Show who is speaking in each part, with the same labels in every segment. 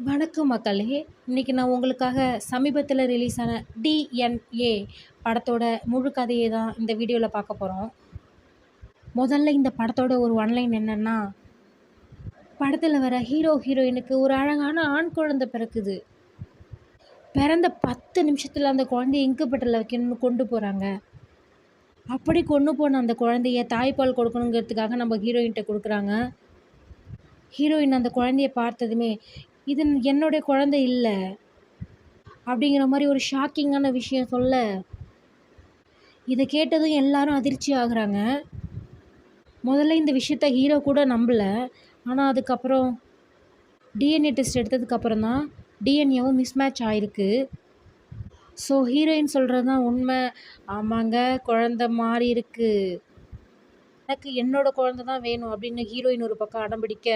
Speaker 1: வணக்கம் மக்களே! இன்னைக்கு நான் உங்களுக்காக சமீபத்தில ரிலீஸ் ஆன டிஎன்ஏ படத்தோட முழு கதைய தான் இந்த வீடியோல பார்க்க போறோம். முதல்ல இந்த படத்தோட ஒரு ஒன்லைன் என்னன்னா, படத்தில வர ஹீரோ, ஹீரோயினுக்கு ஒரு அழகான ஆண் குழந்தை பிறக்குது. பிறந்த 10 நிமிஷத்தில அந்த குழந்தைய இன்குபேட்டர்ல வைக்கணும்னு கொண்டு போறாங்க. அப்படி கொண்டு போன அந்த குழந்தைய தாய்ப்பால் கொடுக்கணுங்கிறதுக்காக நம்ம ஹீரோயின்ட்ட குடுக்குறாங்க. ஹீரோயின் அந்த குழந்தைய பார்த்ததுமே, "இது என்னுடைய குழந்தை இல்ல." அப்படிங்கிற மாரி ஒரு ஷாக்கிங்கான விஷயம் சொல்ல, இத கேட்டதும் எல்லாரும் அதிர்ச்சி ஆகுறாங்க. முதல்ல இந்த விஷயத்த ஹீரோ கூட நம்பல. ஆனா அதுக்கப்புறம் டிஎன்ஏ டெஸ்ட் எடுத்ததுக்கப்புறம் தான் டிஎன்ஏவும் மிஸ்மேட்ச் ஆயிருக்கு. ஸோ ஹீரோயின் சொல்றது தான் உண்ம. ஆமாங்க, குழந்த மாறியிருக்கு. எனக்கு என்னோட குழந்த தான் வேணும் அப்படின்னு ஹீரோயின் ஒரு பக்கம் அடம்பிடிக்க,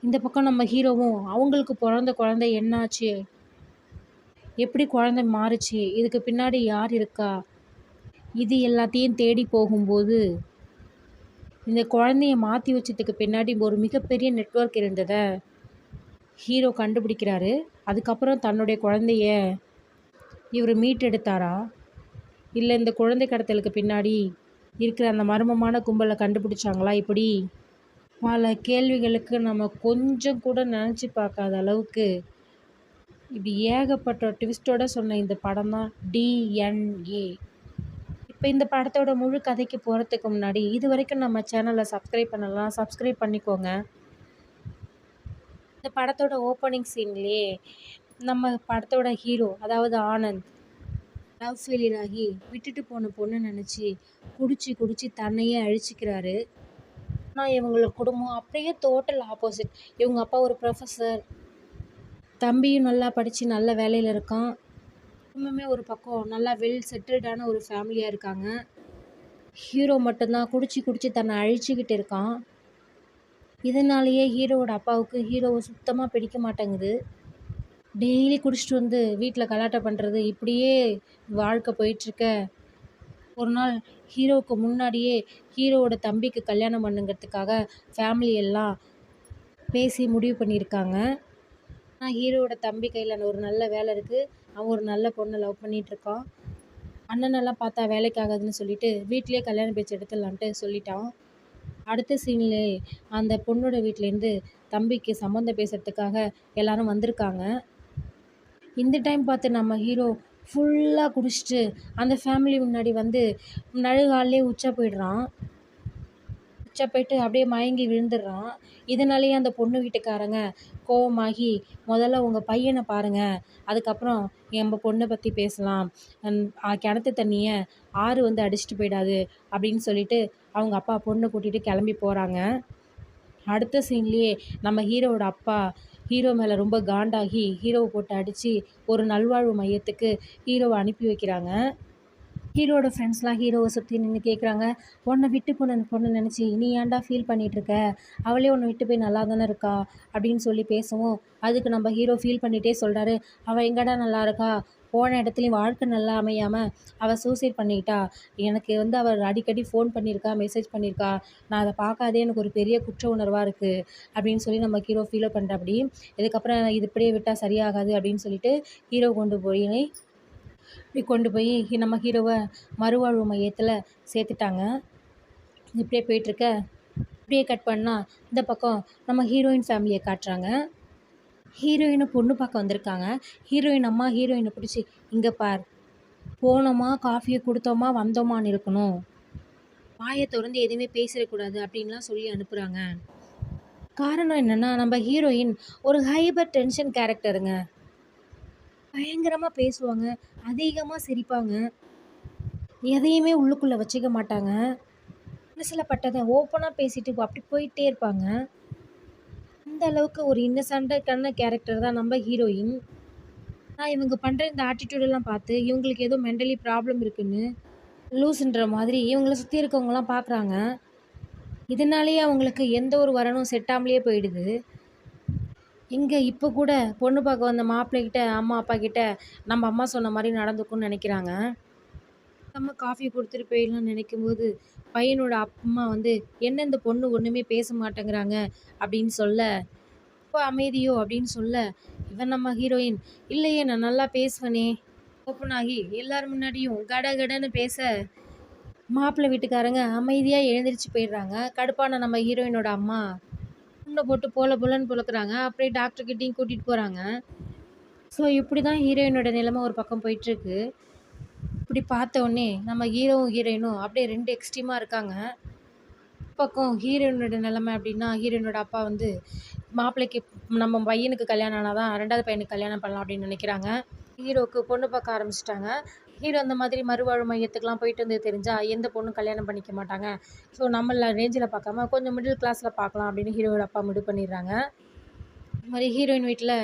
Speaker 1: இந்த பக்கம் நம்ம ஹீரோவும் அவங்களுக்கு பொறந்த குழந்தை என்னாச்சு? எப்படி குழந்தை மாறுச்சு? இதுக்கு பின்னாடி யார் இருக்கா? இது எல்லாத்தையும் தேடி போகும்போது இந்த குழந்தைய மாற்றி வச்சதுக்கு பின்னாடி ஒரு மிகப்பெரிய நெட்வொர்க் இருந்தத ஹீரோ கண்டுபிடிக்கிறாரு. அதுக்கப்புறம் தன்னுடைய குழந்தைய இவர் மீட்டெடுத்தாரா? இல்லை இந்த குழந்தை கடத்தலுக்கு பின்னாடி இருக்கிற அந்த மர்மமான கும்பலை கண்டுபிடிச்சாங்களா? இப்படி பல கேள்விகளுக்கு நம்ம கொஞ்சம் கூட நினச்சி பார்க்காத அளவுக்கு இப்படி ஏகப்பட்ட ட்விஸ்ட்டோட சொன்ன இந்த படம் தான் டிஎன்ஏ. இப்போ இந்த படத்தோட முழு கதைக்கு போகிறதுக்கு முன்னாடி இது வரைக்கும் நம்ம சேனலை சப்ஸ்கிரைப் பண்ணலாம், சப்ஸ்கிரைப் பண்ணிக்கோங்க. இந்த படத்தோட ஓப்பனிங் சீன்லேயே நம்ம படத்தோட ஹீரோ, அதாவது ஆனந்த், லவ் ஃபெயிலியர் ஆகி விட்டுட்டு போன பொண்ணை நினச்சி குடிச்சு குடிச்சு தன்னையே அழிச்சிக்கிறாரு. ஆனால் இவங்களோட குடும்பம் அப்படியே டோட்டல் ஆப்போசிட். இவங்க அப்பா ஒரு ப்ரொஃபஸர், தம்பியும் நல்லா படித்து நல்ல வேலையில் இருக்கான். குடும்பமே ஒரு பக்கம் நல்லா வெல் செட்டில்டான ஒரு ஃபேமிலியாக இருக்காங்க. ஹீரோ மட்டும்தான் குடிச்சு குடிச்சு தன்னை அழிச்சிக்கிட்டு இருக்கான். இதனாலேயே ஹீரோவோட அப்பாவுக்கு ஹீரோவை சுத்தமாக பிடிக்க மாட்டேங்குது. டெய்லி குடிச்சிட்டு வந்து வீட்டில் கலாட்டா பண்ணுறது, இப்படியே வாழ்க்கை போயிட்டுருக்க, ஒரு நாள் ஹீரோவுக்கு முன்னாடியே ஹீரோவோட தம்பிக்கு கல்யாணம் பண்ணுங்கிறதுக்காக ஃபேமிலி எல்லாம் பேசி முடிவு பண்ணியிருக்காங்க. ஆனால் ஹீரோவோட தம்பி கையில் ஒரு நல்ல வேலை இருக்குது. அவன் ஒரு நல்ல பொண்ணை லவ் பண்ணிகிட்ருக்கான். அண்ணனெல்லாம் பார்த்தா வேலைக்கு ஆகாதுன்னு சொல்லிட்டு வீட்டிலேயே கல்யாண பேச்சு எடுத்துடலான்ட்டு சொல்லிட்டான். அடுத்த சீன்லே அந்த பொண்ணோட வீட்டிலேருந்து தம்பிக்கு சம்மந்தம் பேசுகிறதுக்காக எல்லாரும் வந்திருக்காங்க. இந்த டைம் பார்த்து நம்ம ஹீரோ ஃபுல்லாக குடிச்சிட்டு அந்த ஃபேமிலி முன்னாடி வந்து நடுகால்லே உச்சா போயிடுறான். உச்சா போயிட்டு அப்படியே மயங்கி விழுந்துடுறான். இதனாலேயே அந்த பொண்ணு வீட்டுக்காரங்க கோவமாகி, முதல்ல உங்கள் பையனை பாருங்கள், அதுக்கப்புறம் நம்ம பொண்ணை பற்றி பேசலாம், கிணத்து தண்ணியை ஆறு வந்து அடிச்சிட்டு போயிடாது அப்படின்னு சொல்லிட்டு அவங்க அப்பா பொண்ணை கூட்டிகிட்டு கிளம்பி போகிறாங்க. அடுத்த சீன்லேயே நம்ம ஹீரோவோட அப்பா ஹீரோ மேலே ரொம்ப காண்டாகி ஹீரோவை போட்டு அடித்து ஒரு நல்வாழ்வு மையத்துக்கு ஹீரோவை அனுப்பி வைக்கிறாங்க. ஹீரோவோட ஃப்ரெண்ட்ஸ்லாம் ஹீரோவை சுற்றி நின்று கேட்குறாங்க, உன்னை விட்டு போன அந்த பொண்ணை நினச்சி நீ ஏன்டா ஃபீல் பண்ணிகிட்ருக்க? அவளே உன்னை விட்டு போய் நல்லா தானே இருக்கா அப்படின்னு சொல்லி பேசவும், அதுக்கு நம்ம ஹீரோ ஃபீல் பண்ணிகிட்டே சொல்கிறாரு, அவள் எங்கடா நல்லா இருக்கா? போன இடத்துலையும் வாழ்க்கை நல்லா அமையாமல் அவள் சூசைட் பண்ணிக்கிட்டா. எனக்கு வந்து அவள் அடிக்கடி ஃபோன் பண்ணியிருக்கா, மெசேஜ் பண்ணியிருக்கா. நான் அதை பார்க்காதே எனக்கு ஒரு பெரிய குற்ற உணர்வாக இருக்குது அப்படின்னு சொல்லி நம்ம ஹீரோ ஃபீல் பண்ணுறாப்படி. இதுக்கப்புறம் இது இப்படியே விட்டால் சரியாகாது அப்படின்னு சொல்லிட்டு ஹீரோ கொண்டு போய் நம்ம ஹீரோவை மறுவாழ்வு மையத்தில் சேர்த்துட்டாங்க. இப்படியே போயிட்டுருக்க, இப்படியே கட் பண்ணால் இந்த பக்கம் நம்ம ஹீரோயின் ஃபேமிலியை காட்டுறாங்க. ஹீரோயினை பொண்ணு பார்க்க வந்திருக்காங்க. ஹீரோயின் அம்மா ஹீரோயினை பிடிச்சி, இங்கே பார், போனோமா காஃபியை கொடுத்தோமா வந்தோமான்னு இருக்கணும், வாயை திறந்து எதுவுமே பேசிடக்கூடாது அப்படின்லாம் சொல்லி அனுப்புகிறாங்க. காரணம் என்னென்னா, நம்ம ஹீரோயின் ஒரு ஹைப்பர் டென்ஷன் கேரக்டருங்க. பயங்கரமாக பேசுவாங்க, அதிகமாக சிரிப்பாங்க, எதையுமே உள்ளுக்குள்ளே வச்சுக்க மாட்டாங்க. மனசில் பட்டதை ஓப்பனாக பேசிட்டு அப்படி போயிட்டே இருப்பாங்க. அந்த அளவுக்கு ஒரு இன்னசென்ட்டான கேரக்டர் தான் நம்ம ஹீரோயின். ஆனால் இவங்க பண்ணுற இந்த ஆட்டிடியூடெல்லாம் பார்த்து இவங்களுக்கு ஏதோ மென்டலி ப்ராப்ளம் இருக்குன்னு லூஸுன்ற மாதிரி இவங்கள சுற்றி இருக்கவங்களாம் பார்க்குறாங்க. இதனாலேயே அவங்களுக்கு எந்த ஒரு வரனும் செட்டாமலேயே போயிடுது. இங்கே இப்போ கூட பொண்ணு பார்க்க வந்த மாப்பிள்ளைகிட்ட அம்மா அப்பா கிட்ட நம்ம அம்மா சொன்ன மாதிரி நடந்துக்கும்னு நினைக்கிறாங்க. நம்ம காஃபி கொடுத்துட்டு போயிடலாம்னு நினைக்கும்போது பையனோட அம்மா வந்து, என்ன இந்த பொண்ணு ஒன்றுமே பேச மாட்டேங்கிறாங்க அப்படின்னு சொல்ல, இப்போ அமைதியோ அப்படின்னு சொல்ல, இவன் நம்ம ஹீரோயின், இல்லையே நான் நல்லா பேசுவேனே ஓப்பன் ஆகி எல்லார் முன்னாடியும் கடகடன்னு பேச, மாப்பிள்ளை வீட்டுக்காரங்க அமைதியாக எழுந்திரிச்சு போயிடுறாங்க. கடுப்பான நம்ம ஹீரோயினோட அம்மா புண்ணை போட்டு போல புலன்னு புழக்கிறாங்க. அப்படியே டாக்டர்கிட்டையும் கூட்டிகிட்டு போகிறாங்க. ஸோ இப்படி தான் ஹீரோயினோட நிலைமை ஒரு பக்கம் போயிட்டுருக்கு. இப்படி பார்த்த உடனே நம்ம ஹீரோவும் ஹீரோயினும் அப்படியே 2 எக்ஸ்ட்ரீமாக இருக்காங்க. பக்கம் ஹீரோயினோட நிலைமை அப்படின்னா, ஹீரோயினோட அப்பா வந்து மாப்பிள்ளைக்கு நம்ம பையனுக்கு கல்யாணம் ஆனால் தான் 2வது பையனுக்கு கல்யாணம் பண்ணலாம் அப்படின்னு நினைக்கிறாங்க. ஹீரோவுக்கு பொண்ணு பார்க்க ஆரம்பிச்சிட்டாங்க. ஹீரோ அந்த மாதிரி மறுவாழ்வு மையத்துக்குலாம் போயிட்டு வந்து தெரிஞ்சால் எந்த பொண்ணும் கல்யாணம் பண்ணிக்க மாட்டாங்க. ஸோ நம்மள ரேஞ்சில் பார்க்காம கொஞ்சம் மிடில் கிளாஸில் பார்க்கலாம் அப்படின்னு ஹீரோவோட அப்பா முடிவு பண்ணிடுறாங்க. இது மாதிரி ஹீரோயின் வீட்டில்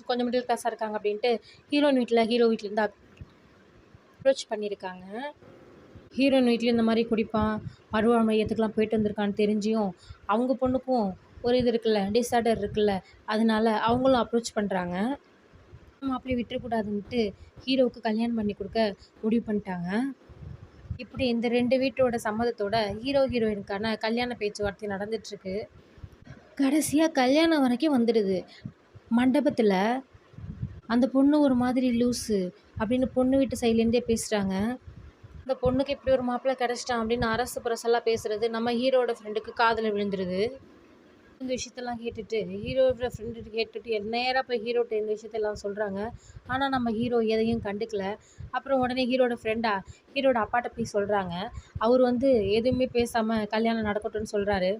Speaker 1: கொஞ்சம் மிடில் கிளாஸாக இருக்காங்க அப்படின்ட்டு ஹீரோயின் வீட்டில் ஹீரோ வீட்டிலேருந்து அப்ரோச் பண்ணியிருக்காங்க. ஹீரோயின் வீட்லேயும் இந்த மாதிரி குடிப்பான், மறுவாழ்வு மையத்துக்குலாம் போயிட்டு வந்திருக்கான்னு தெரிஞ்சியும் அவங்க பொண்ணுக்கும் ஒரு இது இருக்குல்ல, டிஸார்டர் இருக்குல்ல, அதனால அவங்களும் அப்ரோச் பண்ணுறாங்க. மாப்பிள்ளை விட்டுறக்கூடாதுன்ட்டு ஹீரோவுக்கு கல்யாணம் பண்ணி கொடுக்க முடிவு பண்ணிட்டாங்க. இப்படி இந்த 2 வீட்டோட சம்மதத்தோட ஹீரோ ஹீரோயினுக்கான கல்யாண பேச்சுவார்த்தை நடந்துட்டுருக்கு. கடைசியாக கல்யாணம் வரைக்கும் வந்துடுது. மண்டபத்தில் அந்த பொண்ணு ஒரு மாதிரி லூஸு அப்படின்னு பொண்ணு வீட்டு சைட்லேருந்தே பேசுகிறாங்க. அந்த பொண்ணுக்கு இப்படி ஒரு மாப்பிள்ளை கிடச்சிட்டான் அப்படின்னு அரசு புரசெல்லாம் பேசுகிறது நம்ம ஹீரோட ஃப்ரெண்டுக்கு காதில் விழுந்துருது. இந்த விஷயத்தெல்லாம் கேட்டுட்டு ஹீரோட ஃப்ரெண்டு கேட்டுட்டு நேராக போய் ஹீரோட்ட இந்த விஷயத்தெல்லாம் சொல்கிறாங்க. ஆனால் நம்ம ஹீரோ எதையும் கண்டுக்கல. அப்புறம் உடனே ஹீரோட ஃப்ரெண்டா ஹீரோட அப்பாட்ட போய் சொல்கிறாங்க. அவர் வந்து எதுவுமே பேசாமல் கல்யாணம் நடக்கட்டும்னு சொல்கிறாரு.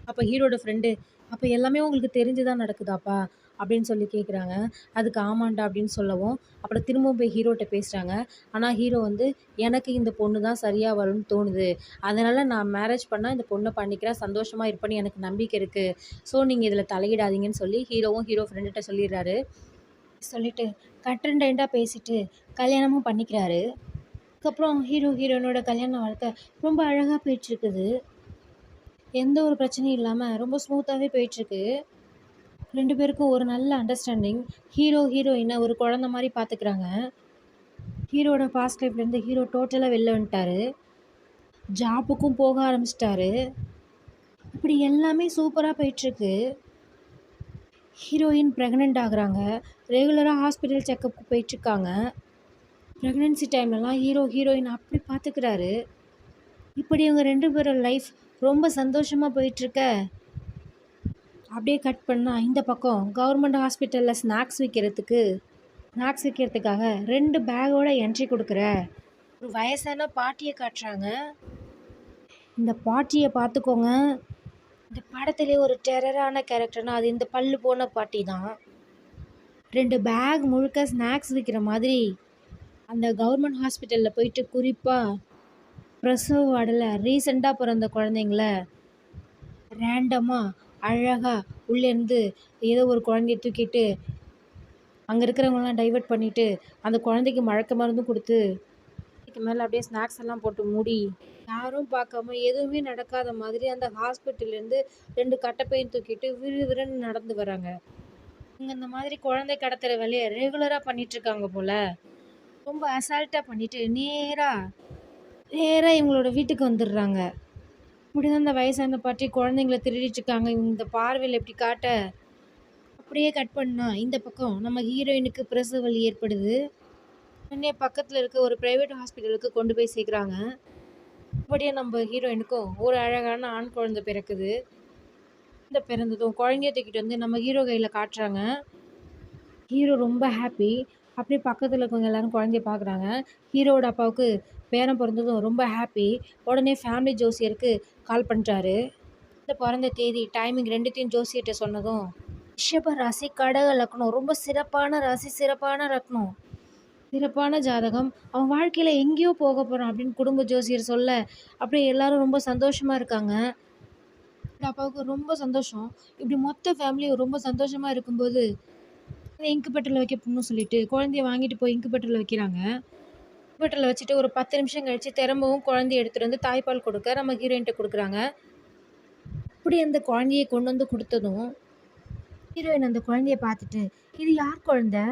Speaker 1: அப்போ ஹீரோட ஃப்ரெண்டு, அப்போ எல்லாமே உங்களுக்கு தெரிஞ்சு தான் நடக்குதாப்பா அப்படின்னு சொல்லி கேட்குறாங்க. அதுக்கு ஆமாண்டா அப்படின்னு சொல்லவும், அப்புறம் திரும்பவும் போய் ஹீரோட்ட பேசுகிறாங்க. ஆனால் ஹீரோ வந்து, எனக்கு இந்த பொண்ணு தான் சரியாக வரும்னு தோணுது, அதனால் நான் மேரேஜ் பண்ணால் இந்த பொண்ணை பண்ணிக்கிறேன், சந்தோஷமாக இருப்பேன்னு எனக்கு நம்பிக்கை இருக்குது, ஸோ நீங்கள் இதில் தலையிடாதீங்கன்னு சொல்லி ஹீரோவும் ஹீரோ ஃப்ரெண்டுகிட்ட சொல்லிடுறாரு. சொல்லிவிட்டு கட்டண்டா பேசிட்டு கல்யாணமும் பண்ணிக்கிறாரு. அதுக்கப்புறம் ஹீரோ ஹீரோயினோட கல்யாண வாழ்க்கை ரொம்ப அழகாக போயிட்டுருக்குது. எந்த ஒரு பிரச்சனையும் இல்லாமல் ரொம்ப ஸ்மூத்தாகவே போயிட்டுருக்கு. 2 பேருக்கும் ஒரு நல்ல அண்டர்ஸ்டாண்டிங். ஹீரோ ஹீரோயினை ஒரு குழந்த மாதிரி பார்த்துக்கிறாங்க. ஹீரோட பாஸ்ட் லைஃப்லேருந்து ஹீரோ டோட்டலாக வெளில வந்துட்டாரு. ஜாப்புக்கும் போக ஆரம்பிச்சிட்டாரு. இப்படி எல்லாமே சூப்பராக போயிட்டுருக்கு. ஹீரோயின் ப்ரெக்னென்ட் ஆகுறாங்க. ரெகுலராக ஹாஸ்பிட்டல் செக்கப்புக்கு போயிட்டுருக்காங்க. ப்ரெக்னென்சி டைம்லலாம் ஹீரோ ஹீரோயின் அப்படி பார்த்துக்கிறாரு. இப்படி இவங்க 2 பேரோட லைஃப் ரொம்ப சந்தோஷமாக போயிட்டுருக்க, அப்படியே கட் பண்ணால் இந்த பக்கம் கவர்மெண்ட் ஹாஸ்பிட்டலில் ஸ்நாக்ஸ் விற்கிறதுக்காக 2 பேக்கோட என்ட்ரி கொடுக்குற ஒரு வயசான பாட்டியை காட்டுறாங்க. இந்த பாட்டியை பார்த்துக்கோங்க, இந்த படத்துலேயே ஒரு டெரரான கேரக்டர்னால் அது இந்த பல்லு போன பாட்டி தான். 2 பேக் முழுக்க ஸ்நாக்ஸ் விற்கிற மாதிரி அந்த கவர்மெண்ட் ஹாஸ்பிட்டலில் போயிட்டு குறிப்பாக பிரசவ வார்டில் ரீசெண்டாக பிறந்த குழந்தைங்கள ரேண்டமாக அழகாக உள்ளேருந்து ஏதோ ஒரு குழந்தைய தூக்கிட்டு அங்கே இருக்கிறவங்களாம் டைவர்ட் பண்ணிவிட்டு அந்த குழந்தைக்கு மயக்க மருந்தும் கொடுத்து அதுக்கு மேலே அப்படியே ஸ்நாக்ஸ் எல்லாம் போட்டு மூடி யாரும் பார்க்காம எதுவுமே நடக்காத மாதிரி அந்த ஹாஸ்பிட்டல்லேருந்து 2 கட்டைப்பையும் தூக்கிட்டு விறுவிறுன்னு நடந்து வராங்க. இங்கே இந்த மாதிரி குழந்தை கடத்துகிற வேலையை ரெகுலராக பண்ணிகிட்ருக்காங்க போல். ரொம்ப அசால்ட்டாக பண்ணிவிட்டு நேராக இவங்களோட வீட்டுக்கு வந்துடுறாங்க. இப்படிதான் இந்த வயசான பாட்டி குழந்தைங்கள திருடிட்டுருக்காங்க. இந்த பார்வையில் இப்படி காட்ட, அப்படியே கட் பண்ணால் இந்த பக்கம் நம்ம ஹீரோயினுக்கு பிரசவ வலி ஏற்படுது. உடனே பக்கத்தில் இருக்க ஒரு ப்ரைவேட் ஹாஸ்பிட்டலுக்கு கொண்டு போய் சேர்க்குறாங்க. அப்படியே நம்ம ஹீரோயினுக்கும் ஒரு அழகான ஆண் குழந்தை பிறக்குது. இந்த பிறந்ததும் குழந்தைய தூக்கிட்டு வந்து நம்ம ஹீரோ கையில் காட்டுறாங்க. ஹீரோ ரொம்ப ஹாப்பி. அப்படியே பக்கத்தில் இருக்கவங்க எல்லோரும் குழந்தைய பார்க்குறாங்க. ஹீரோவோட அப்பாவுக்கு பேரன் பிறந்ததும் ரொம்ப ஹாப்பி. உடனே ஃபேமிலி ஜோசியருக்கு கால் பண்ணுறாரு. இந்த பிறந்த தேதி டைமிங் 2த்தையும் ஜோசியர்கிட்ட சொன்னதும், ரிஷப ராசி கடக லக்னம், ரொம்ப சிறப்பான ராசி, சிறப்பான லக்னம், சிறப்பான ஜாதகம், அவன் வாழ்க்கையில் எங்கேயோ போக போகிறான் அப்படின்னு குடும்ப ஜோசியர் சொல்ல, அப்படியே எல்லோரும் ரொம்ப சந்தோஷமாக இருக்காங்க. அப்பாவுக்கு ரொம்ப சந்தோஷம். இப்படி மொத்த ஃபேமிலியும் ரொம்ப சந்தோஷமாக இருக்கும்போது இன்குபேட்டரில் வைக்க போகணும்னு சொல்லிட்டு குழந்தைய வாங்கிட்டு போய் இன்குபேட்டரில் வைக்கிறாங்க. இன்குபேட்டரில் வச்சுட்டு ஒரு 10 நிமிஷம் கழித்து திரும்பவும் குழந்தைய எடுத்துகிட்டு வந்து தாய்ப்பால் கொடுக்க நம்ம ஹீரோயின்கிட்ட கொடுக்குறாங்க. அப்படி அந்த குழந்தைய கொண்டு வந்து கொடுத்ததும் ஹீரோயின் அந்த குழந்தைய பார்த்துட்டு, இது யார் குழந்தை,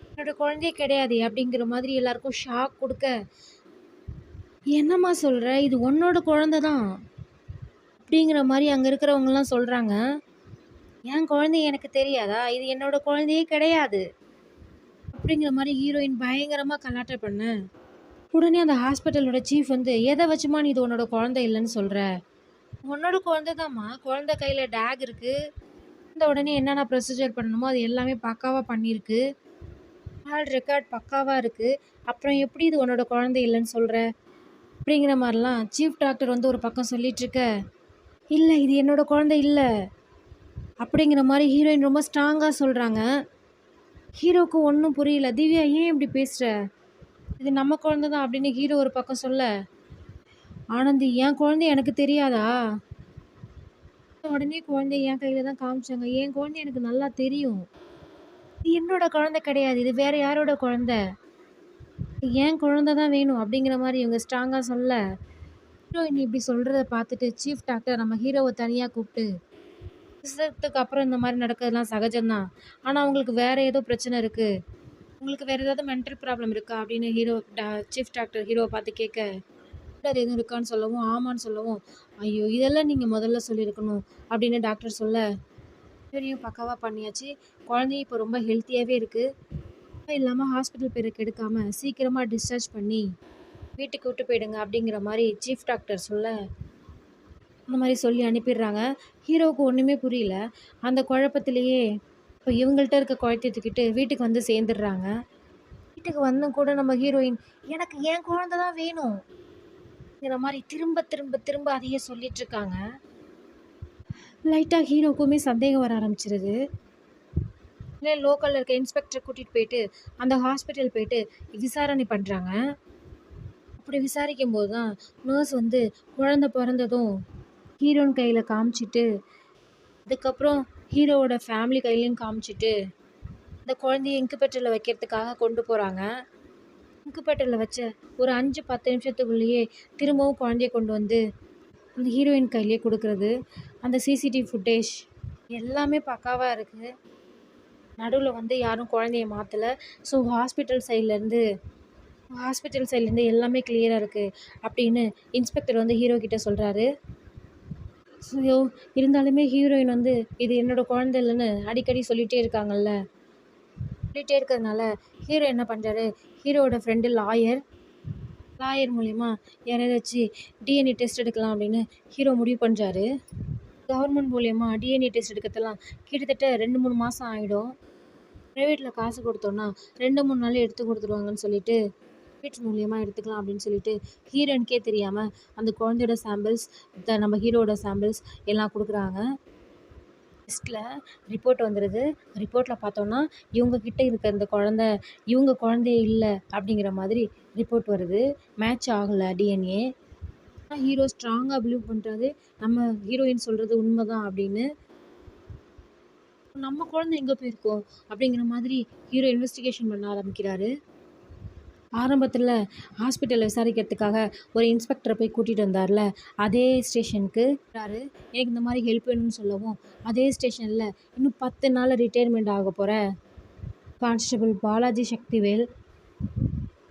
Speaker 1: என்னோட குழந்தைய கிடையாது அப்படிங்கிற மாதிரி எல்லாருக்கும் ஷாக் கொடுக்க, என்னம்மா சொல்கிற, இது உன்னோட குழந்தை தான் அப்படிங்கிற மாதிரி அங்கே இருக்கிறவங்கலாம் சொல்கிறாங்க. என் குழந்தை எனக்கு தெரியாதா? இது என்னோட குழந்தையே கிடையாது. அப்படிங்கிற மாரி ஹீரோயின் பயங்கரமா கலாட்டா பண்ண, உடனே அந்த ஹாஸ்பிட்டலோட சீஃப் வந்து, "எத வச்சும்மா நீ இது உன்னோட குழந்தை இல்லன்னு சொல்ற? உன்னோட குழந்தை தான்ம்மா. குழந்தை கையில டேக் இருக்கு. வந்த உடனே என்னென்ன ப்ரொசீஜர் பண்ணணுமோ அது எல்லாமே பக்காவா பண்ணியிருக்கு. கால் ரெக்கார்ட் பக்காவா இருக்கு. அப்புறம் எப்படி இது உன்னோட குழந்தை இல்லன்னு சொல்ற?" அப்படிங்கிற மாரிலாம் சீஃப் டாக்டர் வந்து ஒரு பக்கம் சொல்லிட்டுருக்க, "இல்ல இது என்னோட குழந்தை இல்ல." அப்படிங்கிற மாரி ஹீரோயின் ரொம்ப ஸ்ட்ராங்கா சொல்றாங்க. ஹீரோவுக்கு ஒண்ணும் புரியல. "திவ்யா ஏன் இப்படி பேசுற? இது நம்ம குழந்தை தான்." அப்படின்னு ஹீரோ ஒரு பக்கம் சொல்ல, "ஆனந்தி என் குழந்தை எனக்கு தெரியாதா? உடனே குழந்தைய என் கையில தான் காமிச்சாங்க. என் குழந்தை எனக்கு நல்லா தெரியும். இது என்னோட குழந்தை கிடையாது. இது வேற யாரோட குழந்தை. என் குழந்தை தான் வேணும்." அப்படிங்கிற மாரி இவங்க ஸ்ட்ராங்கா சொல்ல, ஹீரோயின் இப்படி சொல்றத பார்த்துட்டு சீஃப் டாக்டர் நம்ம ஹீரோவ தனியா கூப்ட்டு, "விசேஷத்துக்கு அப்புறம் இந்த மாரி நடக்கிறதுலாம் சகஜம் தான். ஆனா உங்களுக்கு வேற ஏதோ பிரச்சனை இருக்கு. உங்களுக்கு வேற ஏதாவது மென்டல் ப்ராப்ளம் இருக்கா?" அப்படின்னு சீஃப் டாக்டர் ஹீரோவ பார்த்து கேட்க, "டாக்டர் எதுவும் இருக்கான்னு?" சொல்லவும், ஆமான்னு சொல்லவும், "ஐயோ! இதெல்லாம் நீங்க முதல்ல சொல்லியிருக்கணும்." அப்படின்னு டாக்டர் சொல்ல, "சர்ஜரியும் பக்காவா பண்ணியாச்சு. குழந்தையும் இப்போ ரொம்ப ஹெல்த்தியாவே இருக்கு. இல்லாம ஹாஸ்பிட்டல் பேர கெடுக்காம சீக்கிரமா டிஸ்சார்ஜ் பண்ணி வீட்டுக்கு விட்டு போயிடுங்க." அப்படிங்கிற மாரி சீஃப் டாக்டர் சொல்ல, அந்த மாரி சொல்லி அனுப்பிடுறாங்க. ஹீரோவுக்கு ஒண்ணுமே புரியல. அந்த குழப்பத்திலேயே இப்போ இவங்கள்ட்ட இருக்க குழந்தைய தூக்கிட்டு வீட்டுக்கு வந்து சேர்ந்துடுறாங்க. வீட்டுக்கு வந்தும் கூட நம்ம ஹீரோயின், "எனக்கு என் குழந்தை தான் வேணும்." அப்படிங்கிற மாரி திரும்ப திரும்ப திரும்ப அதையே சொல்லிட்டு இருக்காங்க. லைட்டா ஹீரோக்குமே சந்தேகம் வர ஆரம்பிச்சிருது. உடனே லோக்கல்ல இருக்க இன்ஸ்பெக்டர கூட்டிட்டு போயிட்டு, அந்த ஹாஸ்பிட்டல் போயிட்டு விசாரணை பண்றாங்க. அப்படி விசாரிக்கும்போது தான் நர்ஸ் வந்து குழந்தை பொறந்ததும் ஹீரோயின் கையில காமிச்சுட்டு, அதுக்கப்புறம் ஹீரோவோட ஃபேமிலி கையிலயும் காமிச்சுட்டு, அந்த குழந்தைய இன்குபேட்டர்ல வைக்கிறதுக்காக கொண்டு போறாங்க. இன்குபேட்டர்ல வச்ச ஒரு 5, 10 நிமிஷத்துக்குள்ளேயே திரும்பவும் குழந்தைய கொண்டு வந்து அந்த ஹீரோயின் கையிலேயே குடுக்குறது. அந்த சிசிடிவி ஃபுட்டேஜ் எல்லாமே பக்காவா இருக்கு. நடுவுல வந்து யாரும் குழந்தைய மாத்தல. ஸோ ஹாஸ்பிட்டல் சைட்லேருந்து எல்லாமே கிளியரா இருக்கு அப்படின்னு இன்ஸ்பெக்டர் வந்து ஹீரோ கிட்ட சொல்றாரு. ஸோ இருந்தாலுமே ஹீரோயின் வந்து இது என்னோட குழந்தை இல்லைன்னு அடிக்கடி சொல்லிட்டே இருக்காங்கல்ல. சொல்லிட்டே இருக்கிறதுனால ஹீரோ என்ன பண்றாரு, ஹீரோவோட ஃப்ரெண்டு லாயர் மூலியமா யாரையாவது வச்சு டிஎன்ஏ டெஸ்ட் எடுக்கலாம் அப்படின்னு ஹீரோ முடிவு பண்றாரு. கவர்மெண்ட் மூலியமா டிஎன்ஏ டெஸ்ட் எடுக்கிறதெல்லாம் கிட்டத்தட்ட 2, 3 மாசம் ஆயிடும். பிரைவேட்ல காசு கொடுத்தோம்னா 2, 3 நாள்ல எடுத்து கொடுத்துருவாங்கன்னு சொல்லிட்டு, பிரைவேட் மூலியமா எடுத்துக்கலாம் அப்படின்னு சொல்லிட்டு ஹீரோயினுக்கே தெரியாம அந்த குழந்தையோட சாம்பிள்ஸ், நம்ம ஹீரோவோட சாம்பிள்ஸ் எல்லாம் குடுக்குறாங்க. டெஸ்ட்ல ரிப்போர்ட் வந்துருது. ரிப்போர்ட்ல பார்த்தோம்னா, இவங்க கிட்ட இருக்க இந்த குழந்தை, இவங்க குழந்தையே இல்ல அப்படிங்கிற மாதிரி ரிப்போர்ட் வருது. மேட்ச் ஆகல டிஎன்ஏ. ஆனா ஹீரோ ஸ்ட்ராங்கா பிலீவ் பண்றாரு. நம்ம ஹீரோயின் சொல்றது உண்மைதான் அப்படின்னு. நம்ம குழந்தை எங்க போயிருக்கும்? அப்படிங்கிற மாதிரி ஹீரோ இன்வெஸ்டிகேஷன் பண்ண ஆரம்பிக்கிறாரு. ஆரம்பத்துல ஹாஸ்பிட்டல்ல விசாரிக்கிறதுக்காக ஒரு இன்ஸ்பெக்டர போய் கூட்டிட்டு வந்தார்ல, அதே ஸ்டேஷனுக்கு வராரு. எனக்கு இந்த மாரி ஹெல்ப் வேணும்னு சொல்லவும், அதே ஸ்டேஷன்ல இன்னும் 10 நாள்ல ரிட்டயர்மெண்ட் ஆகப்போற கான்ஸ்டபிள் பாலாஜி சக்திவேல்,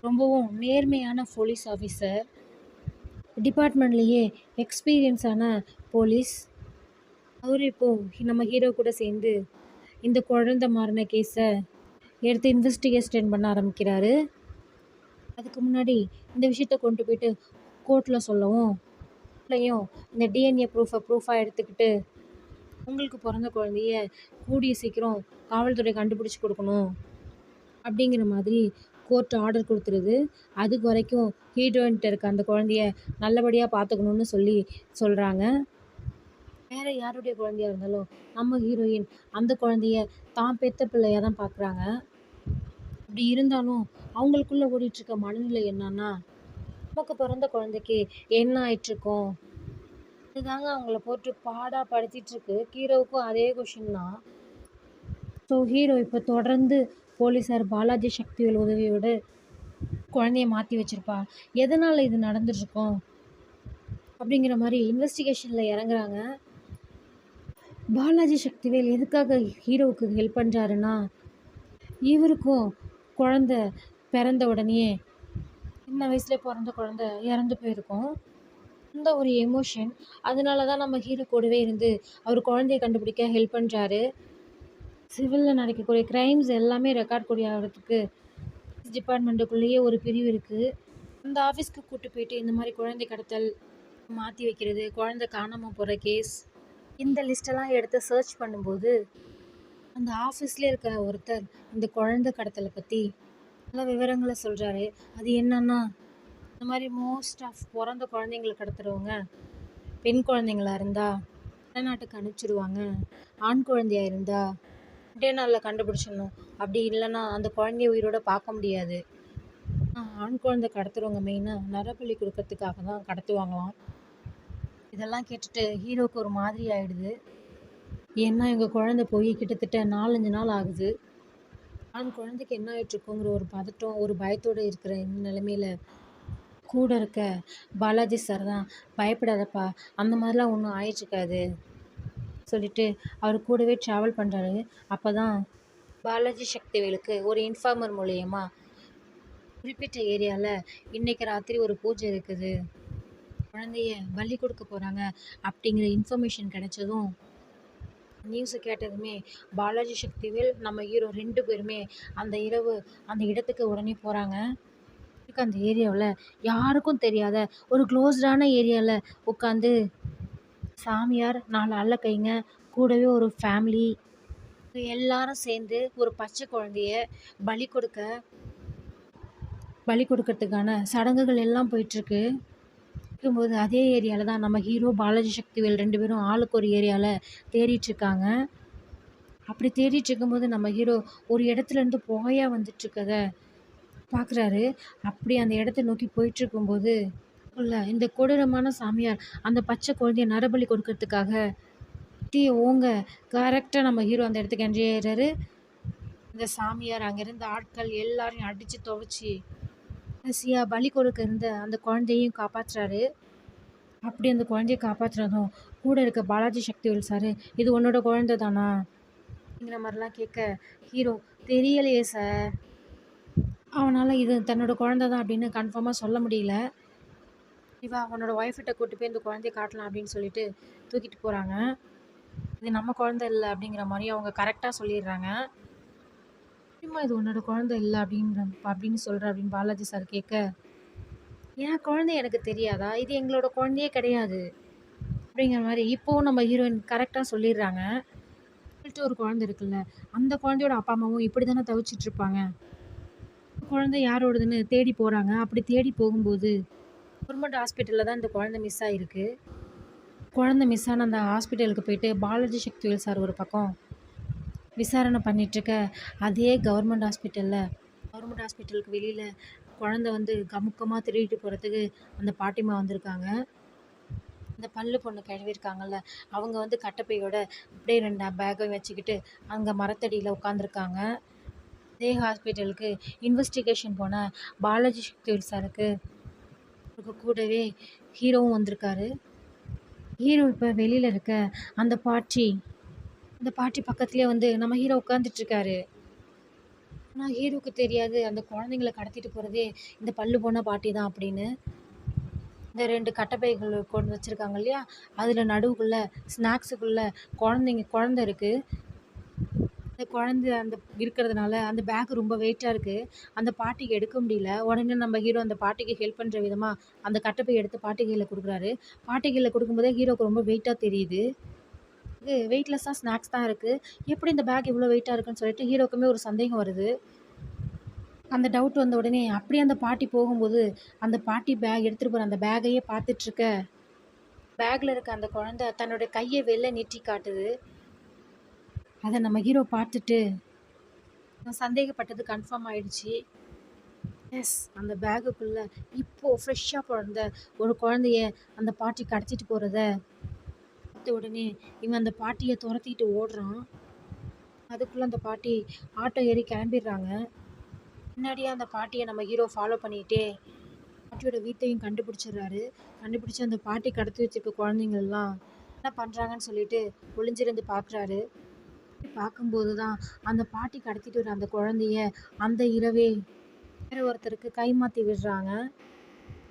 Speaker 1: ரொம்பவும் நேர்மையான போலீஸ் ஆஃபீசர். டிபார்ட்மெண்ட்லயே எக்ஸ்பீரியன்ஸான போலீஸ். அவரு இப்போ நம்ம ஹீரோ கூட சேர்ந்து இந்த குழந்தை மாறுன கேஸ எடுத்து இன்வெஸ்டிகேஷன் பண்ண ஆரம்பிக்கிறாரு. அதுக்கு முன்னாடி இந்த விஷயத்த கொண்டு போயிட்டு கோர்ட்ல சொல்லவும், கோர்ட்லயும் இந்த டிஎன்ஏ ப்ரூஃபா எடுத்துக்கிட்டு, உங்களுக்கு பொறந்த குழந்தைய கூடிய சீக்கிரம் காவல்துறை கண்டுபிடிச்சு குடுக்கணும். அப்படிங்கிற மாதிரி கோர்ட் ஆர்டர் குடுத்துருது. அது வரைக்கும் ஹீரோயின்ட்ட இருக்க அந்த குழந்தைய நல்லபடியா பார்த்துக்கணும்னு சொல்றாங்க. வேற யாருடைய குழந்தையா இருந்தாலும், நம்ம ஹீரோயின் அந்த குழந்தைய தான் பெத்த பிள்ளையா தான் பார்க்குறாங்க. அப்படி இருந்தாலும் அவங்களுக்குள்ள ஓடிட்டுருக்க மனநிலை என்னன்னா, நமக்கு பிறந்த குழந்தைக்கு என்ன ஆயிட்டுருக்கும்? இதுதாங்க அவங்கள போட்டு பாடா படுத்திட்டுருக்கு. ஹீரோவுக்கும் அதே கொஷின் தான். ஸோ ஹீரோ இப்போ தொடர்ந்து போலீஸார் பாலாஜி சக்திவேல் உதவியோடு குழந்தைய மாற்றி வச்சிருப்பா. எதனால இது நடந்துட்டுருக்கும்? அப்படிங்கிற மாரி இன்வெஸ்டிகேஷன்ல இறங்குறாங்க. பாலாஜி சக்திவேல் எதுக்காக ஹீரோவுக்கு ஹெல்ப் பண்றாருன்னா, இவருக்கும் குழந்தை பிறந்த உடனேயே சின்ன வயசுல பிறந்த குழந்தை இறந்து போயிருக்கும். அந்த ஒரு எமோஷன். அதனால தான் நம்ம ஹீரோ கூடவே இருந்து அவர் குழந்தைய கண்டுபிடிக்க ஹெல்ப் பண்றாரு. சிவில்ல நடக்கக்கூடிய கிரைம்ஸ் எல்லாமே ரெக்கார்ட் கூடிய ஆகுறதுக்கு டிபார்ட்மெண்ட்டுக்குள்ளேயே ஒரு பிரிவு இருக்கு. அந்த ஆஃபீஸ்க்கு கூட்டு போயிட்டு இந்த மாதிரி குழந்தை கடத்தல், மாற்றி வைக்கிறது, குழந்தை காணாமல் போகிற கேஸ், இந்த லிஸ்ட்டெல்லாம் எடுத்து சர்ச் பண்ணும்போது அந்த ஆஃபீஸ்லேயே இருக்கிற ஒருத்தர் இந்த குழந்தை கடத்தலை பற்றி பல விவரங்களை சொல்கிறாரு. அது என்னன்னா, இந்த மாதிரி மோஸ்ட் ஆஃப் பிறந்த குழந்தைங்களை கடத்துறவங்க பெண் குழந்தைங்களா இருந்தால் வெளிநாட்டுக்கு அனுப்பிச்சிடுவாங்க. ஆண் குழந்தையா இருந்தால் 2 நாளில் கண்டுபிடிச்சிடணும். அப்படி இல்லைன்னா அந்த குழந்தைய உயிரோட பார்க்க முடியாது. ஆண் குழந்தை கடத்துறவங்க மெயினாக நரபலி கொடுக்கறதுக்காக தான் கடத்துவாங்களாம். இதெல்லாம் கேட்டுட்டு ஹீரோவுக்கு ஒரு மாதிரி ஆயிடுது. ஏன்னா எங்கள் குழந்தை போய் கிட்டத்தட்ட 4-5 நாள் ஆகுது. ஆண் குழந்தைக்கு என்ன ஆயிட்டுருக்குங்கிற ஒரு பதட்டம், ஒரு பயத்தோடு இருக்கிற இந்த நிலைமையில கூட இருக்க பாலாஜி சார் தான், பயப்படாதப்பா, அந்த மாதிரிலாம் ஒன்றும் ஆயிட்டுருக்காது சொல்லிட்டு அவர் கூடவே ட்ராவல் பண்ணுறாரு. அப்போ தான் பாலாஜி சக்திவேலுக்கு ஒரு இன்ஃபார்மர் மூலயமா குறிப்பிட்ட ஏரியாவில் இன்றைக்கி ராத்திரி ஒரு பூஜை இருக்குது, குழந்தைய பலி கொடுக்க போகிறாங்க அப்படிங்கிற இன்ஃபர்மேஷன் கிடைச்சதும், நியூஸை கேட்டதுமே பாலாஜி சக்திவேல் நம்ம ஹீரோ 2 பேருமே அந்த இரவு அந்த இடத்துக்கு உடனே போகிறாங்க. அந்த ஏரியாவில் யாருக்கும் தெரியாத ஒரு க்ளோஸ்டான ஏரியாவில் உட்காந்து சாமியார், 4 அல்ல கைங்க, கூடவே ஒரு ஃபேமிலி எல்லாரும் சேர்ந்து ஒரு பச்சை குழந்தைய பலி கொடுக்கறதுக்கான சடங்குகள் எல்லாம் போயிட்டுருக்கு. இருக்கும்போது அதே ஏரியாவில் தான் நம்ம ஹீரோ பாலாஜி சக்திவேல் 2 பேரும் ஆளுக்கு ஒரு ஏரியாவில் தேடிட்டுருக்காங்க. அப்படி தேடிட்டு இருக்கும்போது நம்ம ஹீரோ ஒரு இடத்துலேருந்து புகையாக வந்துட்டுருக்கத பார்க்குறாரு. அப்படி அந்த இடத்த நோக்கி போயிட்டுருக்கும்போது இந்த கொடூரமான சாமியார் அந்த பச்சை குழந்தைய நரபலி கொடுக்கறதுக்காக ஓங்க கரெக்டாக நம்ம ஹீரோ அந்த இடத்துக்கு என்ட்ரி ஆயிடுறாரு. இந்த சாமியார் அங்கேருந்த ஆட்கள் எல்லாரையும் அடித்து துவைச்சி கடைசியாக பலி கொடுக்க இருந்த அந்த குழந்தையும் காப்பாற்றுறாரு. அப்படி அந்த குழந்தைய காப்பாற்றுறதும் கூட இருக்க பாலாஜி சக்திவேல் சார், இது உன்னோட குழந்தை தானா அப்படிங்கிற மாதிரிலாம் கேட்க ஹீரோ, தெரியலையே சார், அவனால் இது தன்னோட குழந்தை தான் அப்படின்னு கன்ஃபார்மாக சொல்ல முடியல. இவா உன்னோட ஒய்ஃப்கிட்ட கூட்டு போய் இந்த குழந்தைய காட்டலாம் அப்படின்னு சொல்லிட்டு தூக்கிட்டு போகிறாங்க. இது நம்ம குழந்தை இல்லை அப்படிங்கிற மாதிரி அவங்க கரெக்டாக சொல்லிடுறாங்க. சும்மா இது உன்னோட குழந்தை இல்லை அப்படின்னு சொல்கிற அப்படின்னு பாலாஜி சார் கேட்க, என் குழந்தை எனக்கு தெரியாதா, இது எங்களோட குழந்தையே கிடையாது அப்படிங்கிற மாதிரி இப்போவும் நம்ம ஹீரோயின் கரெக்டாக சொல்லிடுறாங்க. சொல்லிட்டு ஒரு குழந்தை இருக்குல்ல, அந்த குழந்தையோட அப்பா அம்மாவும் இப்படி தானே தவிச்சிட்ருப்பாங்க. குழந்தை யாரோடதுன்னு தேடி போகிறாங்க. அப்படி தேடி போகும்போது கவர்மெண்ட் ஹாஸ்பிட்டலில் தான் இந்த குழந்தை மிஸ் ஆகிருக்கு. குழந்தை மிஸ் ஆன அந்த ஹாஸ்பிட்டலுக்கு போயிட்டு பாலாஜி சக்திவேல் சார் ஒரு பக்கம் விசாரணை பண்ணிகிட்ருக்க, அதே கவர்மெண்ட் ஹாஸ்பிட்டலுக்கு வெளியில் குழந்தை கமுக்கமாக திருடிட்டு போகிறதுக்கு அந்த பாட்டிமா வந்திருக்காங்க. அந்த பல்லு பொண்ணு கிளவிருக்காங்கல்ல, அவங்க கட்டப்பையோட அப்படியே 2 பேக்கையும் வச்சுக்கிட்டு அங்கே மரத்தடியில் உட்காந்துருக்காங்க. அதே ஹாஸ்பிட்டலுக்கு இன்வெஸ்டிகேஷன் போன பாலாஜி சக்திவேல் சாருக்கு கூடவே ஹீரோவும் வந்திருக்காரு. ஹீரோ இப்போ வெளியில் இருக்க அந்த பாட்டி பக்கத்துலேயே நம்ம ஹீரோ உட்காந்துட்ருக்காரு. ஆனால் ஹீரோவுக்கு தெரியாது அந்த குழந்தைங்கள கடத்திட்டு போகிறதே இந்த பல்லு போன பாட்டி தான் அப்படின்னு. இந்த 2 கட்டப்பைகள் கொண்டு வச்சுருக்காங்க இல்லையா, அதில் நடுவுக்குள்ளே ஸ்நாக்ஸுக்குள்ளே குழந்தை இருக்குது. அந்த குழந்தை இருக்கிறதுனால அந்த பேக் ரொம்ப வெயிட்டாக இருக்குது. அந்த பாட்டிக்கு எடுக்க முடியல. உடனே நம்ம ஹீரோ அந்த பாட்டிக்கு ஹெல்ப் பண்ணுற விதமாக அந்த கட்டப்பை எடுத்து பாட்டி கையில் கொடுக்குறாரு. பாட்டி கையில் கொடுக்கும்போதே ஹீரோவுக்கு ரொம்ப வெயிட்டாக தெரியுது. இது வெயிட்லெஸ்ஸாக ஸ்நாக்ஸ் தான் இருக்குது, எப்படி இந்த பேக் இவ்வளோ வெயிட்டாக இருக்குன்னு சொல்லிட்டு ஹீரோக்குமே ஒரு சந்தேகம் வருது. அந்த டவுட் வந்த உடனே அப்படியே அந்த பாட்டி போகும்போது அந்த பாட்டி பேக் எடுத்துகிட்டு போகிற அந்த பேக்கையே பார்த்துட்ருக்க, பேக்கில் இருக்க அந்த குழந்தை தன்னோட கையை வெளில நீட்டி காட்டுது. அதை நம்ம ஹீரோ பார்த்துட்டு சந்தேகப்பட்டது கன்ஃபார்ம் ஆயிடுச்சு. எஸ், அந்த பேக்குக்குள்ளே இப்போது ஃப்ரெஷ்ஷாக பிறந்த ஒரு குழந்தைய அந்த பாட்டி கடத்திட்டு போகிறத பார்த்த உடனே இவன் அந்த பாட்டியை துரத்திட்டு ஓடுறான். அதுக்குள்ளே அந்த பாட்டி ஆட்டோ ஏறி கிளம்பிடுறாங்க. முன்னாடியே அந்த பாட்டியை நம்ம ஹீரோ ஃபாலோ பண்ணிகிட்டே பாட்டியோட வீட்டையும் கண்டுபிடிச்சிடுறாரு. கண்டுபிடிச்சி அந்த பாட்டி கடத்தி வச்சிருக்க குழந்தைங்கள்லாம் என்ன பண்ணுறாங்கன்னு சொல்லிட்டு ஒளிஞ்சிருந்து பார்க்குறாரு. பார்க்கும்போது தான் அந்த பாட்டி கடத்திட்டு வர அந்த குழந்தைய அந்த இரவே வேற ஒருத்தருக்கு கைமாற்றி விடுறாங்க.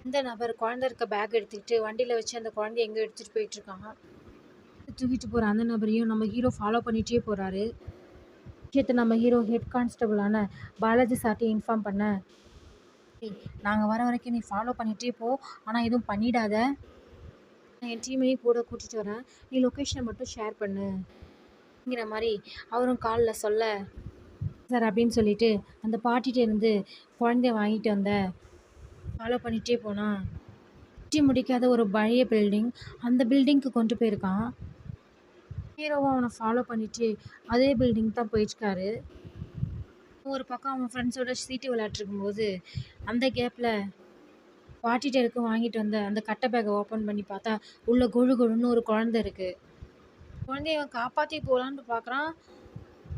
Speaker 1: இந்த நபர் குழந்தை இருக்க பேக் எடுத்துக்கிட்டு வண்டியில் வச்சு அந்த குழந்தைய எங்கே எடுத்துகிட்டு போயிட்டுருக்கான். தூக்கிட்டு போகிற அந்த நபரையும் நம்ம ஹீரோ ஃபாலோ பண்ணிகிட்டே போகிறாரு. விஷயத்தை நம்ம ஹீரோ ஹெட் கான்ஸ்டபிளான பாலாஜி சார்ட்டை இன்ஃபார்ம் பண்ண, நாங்கள் வர வரைக்கும் நீ ஃபாலோ பண்ணிகிட்டே போ, ஆனால் எதுவும் பண்ணிடாத, நான் என் டீமையும் கூட கூட்டிகிட்டு வரேன், நீ லொக்கேஷனை மட்டும் ஷேர் பண்ணுங்கிற மாதிரி அவரும் காலில் சொல்ல, சார் அப்படின்னு சொல்லிட்டு அந்த பாட்டிகிட்ட இருந்து குழந்தைய வாங்கிட்டு வந்த ஃபாலோ பண்ணிகிட்டே போனான். கட்டி முடிக்காத ஒரு பழைய பில்டிங், அந்த பில்டிங்க்கு கொண்டு போயிருக்கான். ஹீரோவும் அவனை ஃபாலோ பண்ணிட்டு அதே பில்டிங் தான் போயிட்டுருக்காரு. ஒரு பக்கம் அவன் ஃப்ரெண்ட்ஸோட சீட்டு விளையாட்டுருக்கும்போது அந்த கேப்பில் பாட்டிகிட்ட இருக்கு வாங்கிட்டு வந்த அந்த கட்டை பேக்கை ஓப்பன் பண்ணி பார்த்தா உள்ள கொழு கொழுன்னு ஒரு குழந்தை இருக்குது. குழந்தைய அவன் காப்பாற்றி போகலான்னு பார்க்குறான்.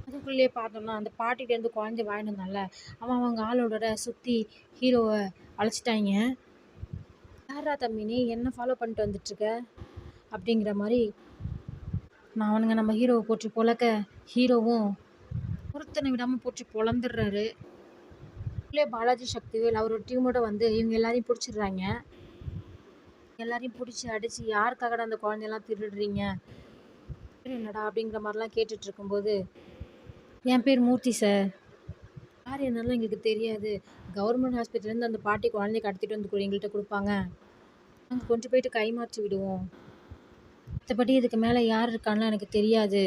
Speaker 1: அதுக்குள்ளேயே பார்த்தோம்னா அந்த பாட்டிகிட்டேருந்து குழந்தைய வாங்கிட்டு வந்தான்ல, அவங்க ஆளோட சுற்றி ஹீரோவை அழைச்சிட்டாங்க. யாரா தம்பி நீ என்ன ஃபாலோ பண்ணிட்டு வந்துட்டுருக்க அப்படிங்கிற மாதிரி நான் அவனுங்க நம்ம ஹீரோவை போட்டு பொழக்க, ஹீரோவும் ஒருத்தனை விடாமல் போட்டு பொழந்துடுறாரு. உள்ளே பாலாஜி சக்திவேல் அவரோட டீமோட வந்து இவங்க எல்லாரையும் பிடிச்சிடுறாங்க. எல்லாரையும் பிடிச்சி அடித்து யாருக்காகடா அந்த குழந்தையெல்லாம் திருடுறீங்க, என்னடா அப்படிங்கிற மாதிரிலாம் கேட்டுட்டு இருக்கும்போது, என் பேர் மூர்த்தி சார், யார் என்னெல்லாம் எங்களுக்கு தெரியாது, கவர்மெண்ட் ஹாஸ்பிட்டல்லேருந்து அந்த பாட்டி குழந்தைய கடத்திட்டு வந்து எங்கள்கிட்ட கொடுப்பாங்க, நாங்கள் கொண்டு போயிட்டு கைமாற்றி விடுவோம், மற்றபடி இதுக்கு மேலே யார் இருக்கான்னு எனக்கு தெரியாது,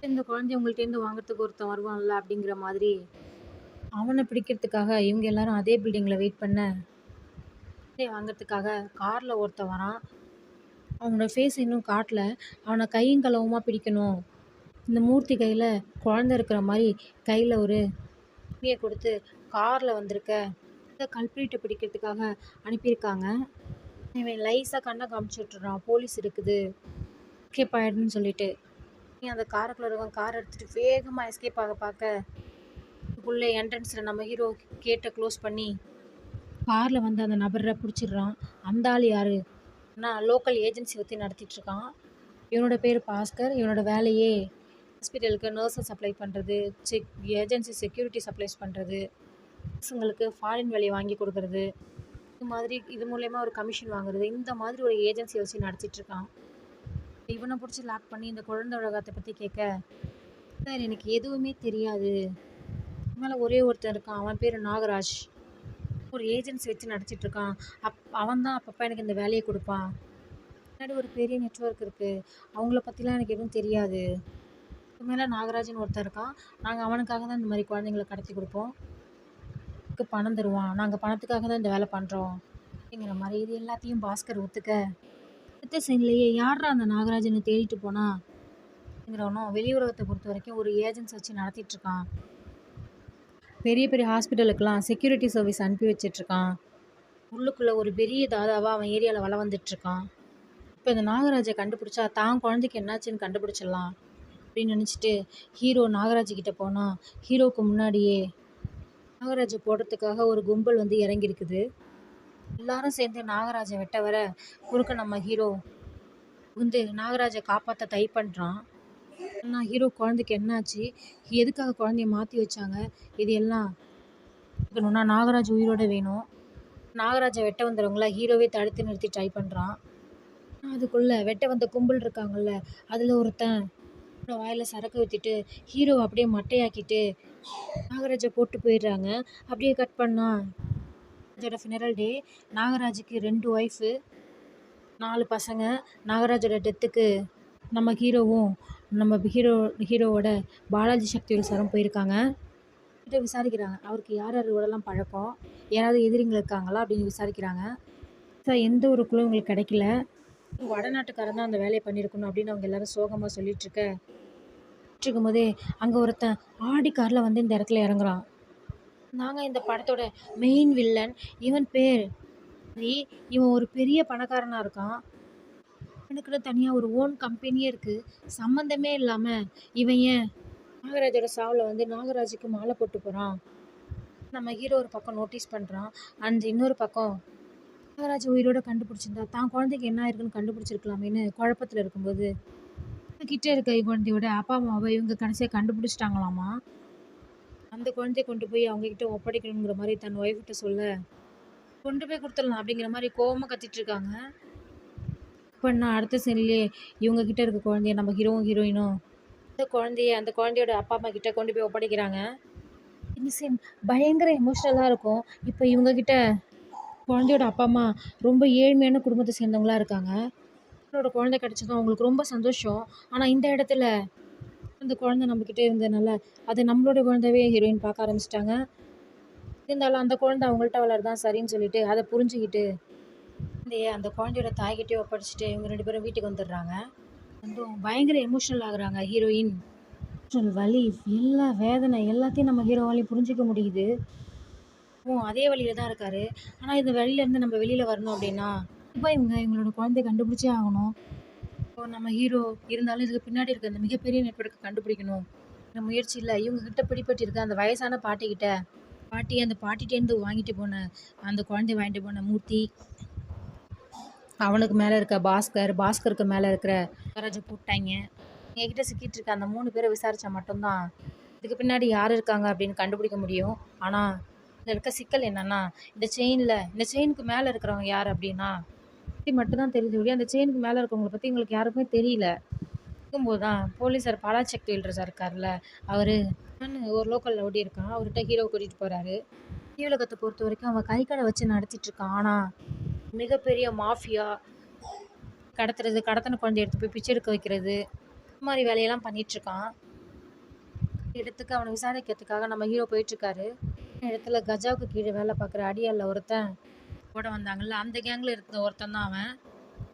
Speaker 1: இந்த குழந்தைய உங்கள்கிட்டேருந்து வாங்குறதுக்கு ஒருத்தன் வருவான்ல அப்படிங்கிற மாதிரி அவனை பிடிக்கிறதுக்காக இவங்க எல்லாரும் அதே பில்டிங்கில் வெயிட் பண்ண, வாங்கிறதுக்காக காரில் ஒருத்தன் வரான். அவனோட ஃபேஸ் இன்னும் காட்டல, அவனை கையும் களவுமா பிடிக்கணும். இந்த மூர்த்தி கையில் குழந்தை இருக்கிற மாதிரி கையில் ஒரு துணியை கொடுத்து காரில் வந்திருக்க இந்த கல்பிரிட்டை பிடிக்கிறதுக்காக அனுப்பியிருக்காங்க. இவன் லைஸாக கண்ணை காமிச்சு விட்டுறான், போலீஸ் இருக்குது எஸ்கேப் ஆகிடுன்னு சொல்லிட்டு. அந்த காருக்குள்ள இருக்கவன் கார் எடுத்துகிட்டு வேகமாக எஸ்கேப் ஆக பார்க்க, உள்ளே என்ட்ரன்ஸில் நம்ம ஹீரோ கேட்டை க்ளோஸ் பண்ணி காரில் வந்து அந்த நபரை பிடிச்சிடுறான். அந்த ஆள் யார், நான் லோக்கல் ஏஜென்சி வச்சு நடத்திட்டுருக்கான். இவனோட பேர் பாஸ்கர். இவனோட வேலையே ஹாஸ்பிட்டலுக்கு நர்ஸை சப்ளை பண்ணுறது, ஏஜென்சி செக்யூரிட்டி சப்ளைஸ் பண்ணுறது, நர்ஸுங்களுக்கு ஃபாரின் வேலையை வாங்கி கொடுக்குறது, இது மூலயமா ஒரு கமிஷன் வாங்குறது, இந்த மாதிரி ஒரு ஏஜென்சி வச்சு நடத்திட்டுருக்கான். இவனை பிடிச்சி லாக் பண்ணி இந்த குழந்தை உலகத்தை பற்றி கேட்க, சார் எனக்கு எதுவுமே தெரியாது, மேலே ஒரே ஒருத்தன் இருக்கான், அவன் பேர் நாகராஜ், ஒரு ஏஜென்சி வச்சு நடத்திட்டுருக்கான், அவன் தான் அப்பப்போ எனக்கு இந்த வேலையை கொடுப்பான், முன்னாடி ஒரு பெரிய நெட்வொர்க் இருக்குது, அவங்கள பற்றிலாம் எனக்கு எதுவும் தெரியாது, இது மேலே நாகராஜன் ஒருத்தர் இருக்கான், நாங்கள் அவனுக்காக தான் இந்த மாதிரி குழந்தைங்களை கடத்தி கொடுப்போம், பணம் தருவான், நாங்கள் பணத்துக்காக தான் இந்த வேலை பண்ணுறோம் அப்படிங்கிற மாதிரி இது எல்லாத்தையும் பாஸ்கர் ஒத்துக்க, அடுத்த சைன்லேயே யாரா அந்த நாகராஜனை தேடிட்டு போனாங்கிறவனும் வெளியுறகத்தை பொறுத்த வரைக்கும் ஒரு ஏஜென்சி வச்சு நடத்திட்டுருக்கான். பெரிய பெரிய ஹாஸ்பிட்டலுக்கெல்லாம் செக்யூரிட்டி சர்வீஸ் அனுப்பி வச்சிட்ருக்கான். உள்ளுக்குள்ளே ஒரு பெரிய தாதாவாக அவன் ஏரியாவில் வள வந்துட்டுருக்கான். இப்போ இந்த நாகராஜை கண்டுபிடிச்சா தான் குழந்தைக்கு என்னாச்சுன்னு கண்டுபிடிச்சிடலாம் அப்படின்னு நினச்சிட்டு ஹீரோ நாகராஜ்கிட்ட போனால், ஹீரோவுக்கு முன்னாடியே நாகராஜை போடுறதுக்காக ஒரு கும்பல் வந்து இறங்கியிருக்குது. எல்லாரும் சேர்ந்து நாகராஜை வெட்ட வர குறுக்க நம்ம ஹீரோ வந்து நாகராஜை காப்பாற்ற ட்ரை பண்ணுறான். ஆனால் ஹீரோ குழந்தைக்கு என்னாச்சு, எதுக்காக குழந்தைய மாற்றி வச்சாங்க, இது எல்லாம் இருக்கணும்னா நாகராஜ் உயிரோடு வேணும். நாகராஜை வெட்ட வந்தவங்கள ஹீரோவே தடுத்து நிறுத்தி ட்ரை பண்ணுறான். அதுக்குள்ளே வெட்ட வந்த கும்பல் இருக்காங்கல்ல, அதில் ஒருத்தன் வாயில் சரக்கு ஊற்றிட்டு ஹீரோவை அப்படியே மட்டையாக்கிட்டு நாகராஜை போட்டு போயிடுறாங்க. அப்படியே கட் பண்ணால் இதோட ஃபினரல் டே. நாகராஜுக்கு 2 ஒய்ஃபு 4 பசங்க. நாகராஜோட டெத்துக்கு நம்ம ஹீரோவோட பாலாஜி சக்திவேல் சாரும் போயிருக்காங்க. கிட்ட விசாரிக்கிறாங்க, அவருக்கு யார் யாரோடலாம் பழக்கம், யாராவது எதிரிங்க இருக்காங்களா அப்படின்னு விசாரிக்கிறாங்க. சார் எந்த ஒரு குழு உங்களுக்கு கிடைக்கல, வடநாட்டுக்காரன் தான் அந்த வேலையை பண்ணியிருக்கணும் அப்படின்னு அவங்க எல்லாரும் சோகமாக சொல்லிட்டு போதே அங்கே ஒருத்தன் ஆடி காரில் வந்து இந்த இடத்துல இறங்குறான். நாங்கள் இந்த படத்தோட மெயின் வில்லன், இவன் பேர் இவன் ஒரு பெரிய பணக்காரனாக இருக்கான், இவனுக்குன்னு தனியாக ஒரு ஓன் கம்பெனியே இருக்குது, சம்மந்தமே இல்லாமல் இவன் ஏன் நாகராஜோட சாவில் வந்து நாகராஜுக்கு மாலை போட்டு போகிறான். நம்ம ஹீரோ ஒரு பக்கம் நோட்டீஸ் பண்ணுறான். அண்ட் இன்னொரு பக்கம் நாகராஜ் உயிரோட கண்டுபிடிச்சிருந்தா தான் குழந்தைக்கு என்ன இருக்குன்னு கண்டுபிடிச்சிருக்கலாமேன்னு குழப்பத்தில் இருக்கும்போது கிட்டே இருக்க குழந்தையோட அப்பா அம்மாவை இவங்க கடைசியாக கொண்டு போய் குடுத்துடலாம் அப்படிங்கிற மாரி கோவமா கத்திட்டு இருக்காங்க. இப்ப நான் அடுத்த சீன்லயே இவங்க கிட்ட இருக்க குழந்தைய நம்ம ஹீரோவும், ஹீரோயினும் அந்த குழந்தையோட அப்பா, அம்மா கிட்ட கொண்டு போய் ஒப்படைக்கிறாங்க. இந்த சீன் பயங்கர எமோஷனலா இருக்கும். இப்ப இவங்க கிட்ட குழந்தையோட அப்பா, அம்மா ரொம்ப ஏழ்மையான குடும்பத்த சேர்ந்தவங்களா இருக்காங்க. அவங்களோட குழந்தை கிடைச்சதும் அவங்களுக்கு ரொம்ப சந்தோஷம். ஆனா இந்த இடத்துல அந்த குழந்தை நம்மகிட்ட இருந்ததுனால, அது நம்மளோட குழந்தையாவே ஹீரோயின் பார்க்க ஆரம்பிச்சுட்டாங்க. இருந்தாலும் அந்த குழந்தை அவங்கள்ட்ட வளர்தான் சரின்னு சொல்லிட்டு, அத புரிஞ்சுகிட்டு, அந்த குழந்தையோட தாய்கிட்டயே ஒப்படைச்சுட்டு இவங்க 2 பேரும் வீட்டுக்கு வந்துடுறாங்க. வந்தும் பயங்கர எமோஷனல் ஆகுறாங்க ஹீரோயின். எமோஷனல் வலி, எல்லா வேதனை எல்லாத்தையும் நம்ம ஹீரோவாலயும் புரிஞ்சுக்க முடியுது. அதே வழியில தான் இருக்காரு. ஆனா இந்த வழியிலேருந்து நம்ம வெளியில வரணும் அப்படின்னா, கண்டிப்பா இவங்களோட குழந்தைய கண்டுபிடிச்சே ஆகணும். இப்போ நம்ம ஹீரோ இருந்தாலும் இதுக்கு பின்னாடி இருக்க அந்த மிகப்பெரிய நெட்வொர்க்க கண்டுபிடிக்கணும். இந்த முயற்சியில இவங்க கிட்ட பிடிபட்டிருக்க அந்த வயசான பாட்டிகிட்ட அந்த பாட்டிட்டேருந்து வாங்கிட்டு போன அந்த குழந்தைய வாங்கிட்டு போன மூர்த்தி, அவனுக்கு மேல இருக்க பாஸ்கர், பாஸ்கருக்கு மேல இருக்கிற நாகராஜ போட்டாய்ங்க. என்கிட்ட சிக்கிட்டு இருக்க அந்த 3 பேர விசாரிச்சா மட்டும் தான், இதுக்கு பின்னாடி யார் இருக்காங்க அப்படின்னு கண்டுபிடிக்க முடியும். ஆனா, இதுல இருக்க சிக்கல் என்னன்னா, இந்த செயினுக்கு மேல இருக்கிறவங்க யார் அப்படின்னா, பத்தி மட்டும் தான் தெரியுதே ஒழிய, அந்த செயினுக்கு மேல இருக்கவங்கள பத்தி எங்களுக்கு யாருக்குமே தெரியல. இருக்கும்போது தான் போலீஸார் பாலாஜி டெய்லர் இருக்கார்ல, அவரு ஒரு லோக்கல் ரவுடி இருக்கான். அவர்ட்ட ஹீரோவ கூட்டிட்டு போறாரு. வெளியுலகத்த பொறுத்தவரைக்கும் அவன் கை கடை வச்சு நடத்திட்டு இருக்கான். ஆனா, மிகப்பெரிய மாஃபியா கடத்துறது, கடத்தின குழந்தைய எடுத்து போய் பிச்சை எடுக்க வைக்கிறது, இந்த மாரி வேலையெல்லாம் பண்ணிட்டு இருக்கான். இடத்துக்கு அவனை விசாரிக்கிறதுக்காக நம்ம ஹீரோ போயிட்டு இருக்காரு. இடத்துல கஜாவுக்கு கீழே வேலை பார்க்குற அடியாள்ல ஒருத்தன் கூட வந்தாங்கல்ல, அந்த கேங்ல இருந்த ஒருத்தன் தான் அவன்.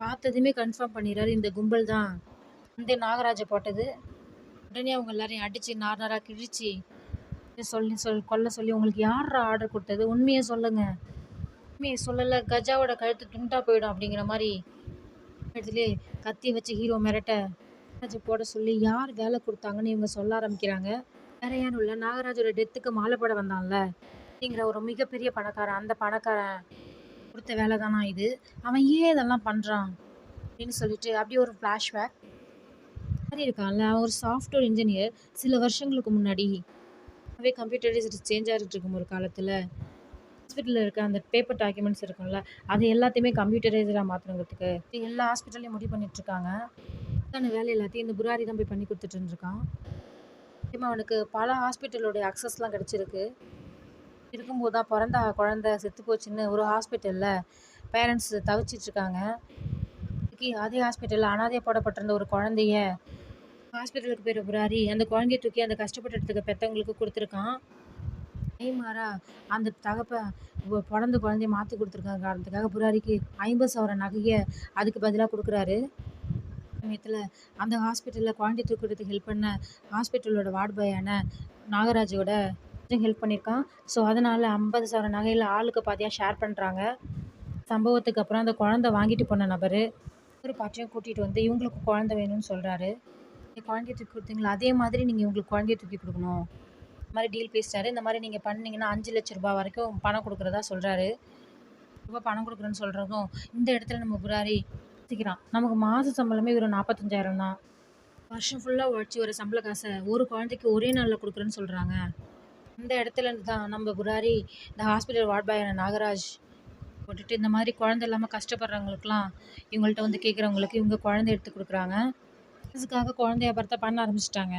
Speaker 1: பார்த்ததுமே கன்ஃபார்ம் பண்ணிடுறாரு, இந்த கும்பல் தான் இந்த நாகராஜ போட்டது. உடனே அவங்க எல்லாரையும் அடிச்சு நார் நாரா கிழிச்சு கொல்ல சொல்லி, உங்களுக்கு யார்ரா ஆர்டர் கொடுத்தது, உண்மையை சொல்லுங்க, உண்மையை சொல்லல கஜாவோட கழுத்து துண்டா போயிடும் அப்படிங்கிற மாதிரி இடத்துலயே கத்தி வச்சு ஹீரோ மிரட்ட நாகராஜ போட சொல்லி யார் வேலை கொடுத்தாங்கன்னு இவங்க சொல்ல ஆரம்பிக்கிறாங்க. வேற யாரும் இல்லை, நாகராஜோட டெத்துக்கு மாலை போட வந்தான்ல அப்படிங்கிற ஒரு மிகப்பெரிய பணக்காரன், அந்த பணக்காரன் கொடுத்த வேலை தானா இது, அவன் ஏன் இதெல்லாம் பண்றான் அப்படின்னு சொல்லிட்டு அப்படியே ஒரு ஃப்ளாஷ்பேக் மாதிரி இருக்கான்ல. அவன் ஒரு சாஃப்ட்வேர் இன்ஜினியர். சில வருஷங்களுக்கு முன்னாடி கம்ப்யூட்டரைஸ்டு சேஞ்ச் ஆகிட்டு இருக்கும் ஒரு காலத்தில் ஹாஸ்பிட்டலில் இருக்க அந்த பேப்பர் டாக்குமெண்ட்ஸ் இருக்கும்ல, அது எல்லாத்தையுமே கம்ப்யூட்டரைஸ்டாக மாற்றணுங்கிறதுக்கு எல்லா ஹாஸ்பிட்டல்லையும் முடிவு பண்ணிட்டு இருக்காங்க. அதுக்கான வேலை எல்லாத்தையும் இந்த புராரி தான் போய் பண்ணி கொடுத்துட்டு இருந்திருக்கான். அவனுக்கு பல ஹாஸ்பிட்டலோட அக்சஸ்லாம் கிடச்சிருக்கு. இருக்கும்போது தான் பிறந்த குழந்தை செத்து போச்சுன்னு ஒரு ஹாஸ்பிட்டலில் பேரண்ட்ஸ் தவிச்சிட்டு இருக்காங்க. அதே ஹாஸ்பிட்டலில் அனாதையாக போடப்பட்டிருந்த ஒரு குழந்தைய ஹாஸ்பிட்டலுக்கு போயிட புராரி அந்த குழந்தைய தூக்கி அந்த கஷ்டப்பட்டு இருக்க பெற்றவங்களுக்கு கொடுத்துருக்கான். கைமாறா அந்த பிறந்த குழந்தைய மாற்றி கொடுத்துருக்காங்க காரணத்துக்காக புராரிக்கு 50,000 நகையை அதுக்கு பதிலாக கொடுக்குறாரு. சமயத்தில் அந்த ஹாஸ்பிட்டலில் குழந்தை தூக்கிறதுக்கு ஹெல்ப் பண்ண ஹாஸ்பிட்டலோட வார்டு பாயான நாகராஜோட ஹெல்ப் பண்ணியிருக்கான். ஸோ அதனால் 50,000 நகையில் ஆளுக்கு பாதியாக ஷேர் பண்ணுறாங்க. சம்பவத்துக்கு அப்புறம் அந்த குழந்தை வாங்கிட்டு போன நபர் ஒரு பாட்டியும் கூட்டிகிட்டு வந்து இவங்களுக்கு குழந்தை வேணும்னு சொல்கிறாரு. குழந்தைய தூக்கி கொடுத்தீங்களா, அதே மாதிரி நீங்கள் இவங்களுக்கு குழந்தைய தூக்கி கொடுக்கணும், இந்த மாதிரி டீல் பேசிட்டாரு. இந்த மாதிரி நீங்கள் பண்ணீங்கன்னா 5 லட்ச ரூபாய் வரைக்கும் பணம் கொடுக்குறதா சொல்கிறாரு. பணம் கொடுக்குறேன்னு சொல்கிறதும் இந்த இடத்துல நம்ம புராரி யோசிக்கிறான், நமக்கு மாத சம்பளமே ஒரு 45,000 தான், வருஷம் ஃபுல்லாக உழைச்சி ஒரு சம்பள காசை ஒரு குழந்தைக்கு ஒரே நாளில் கொடுக்குறேன்னு சொல்கிறாங்க. இந்த இடத்துல இருந்து தான் நம்ம புராரி இந்த ஹாஸ்பிட்டல் வார்ட் பாயான நாகராஜ் போட்டுட்டு இந்த மாதிரி குழந்தை இல்லாமல் கஷ்டப்படுறவங்களுக்குலாம் இவங்கள்ட்ட வந்து கேட்குறவங்களுக்கு இவங்க குழந்தை எடுத்து கொடுக்குறாங்க. அதுக்காக குழந்தை வியாபாரத்தை பண்ண ஆரம்பிச்சிட்டாங்க.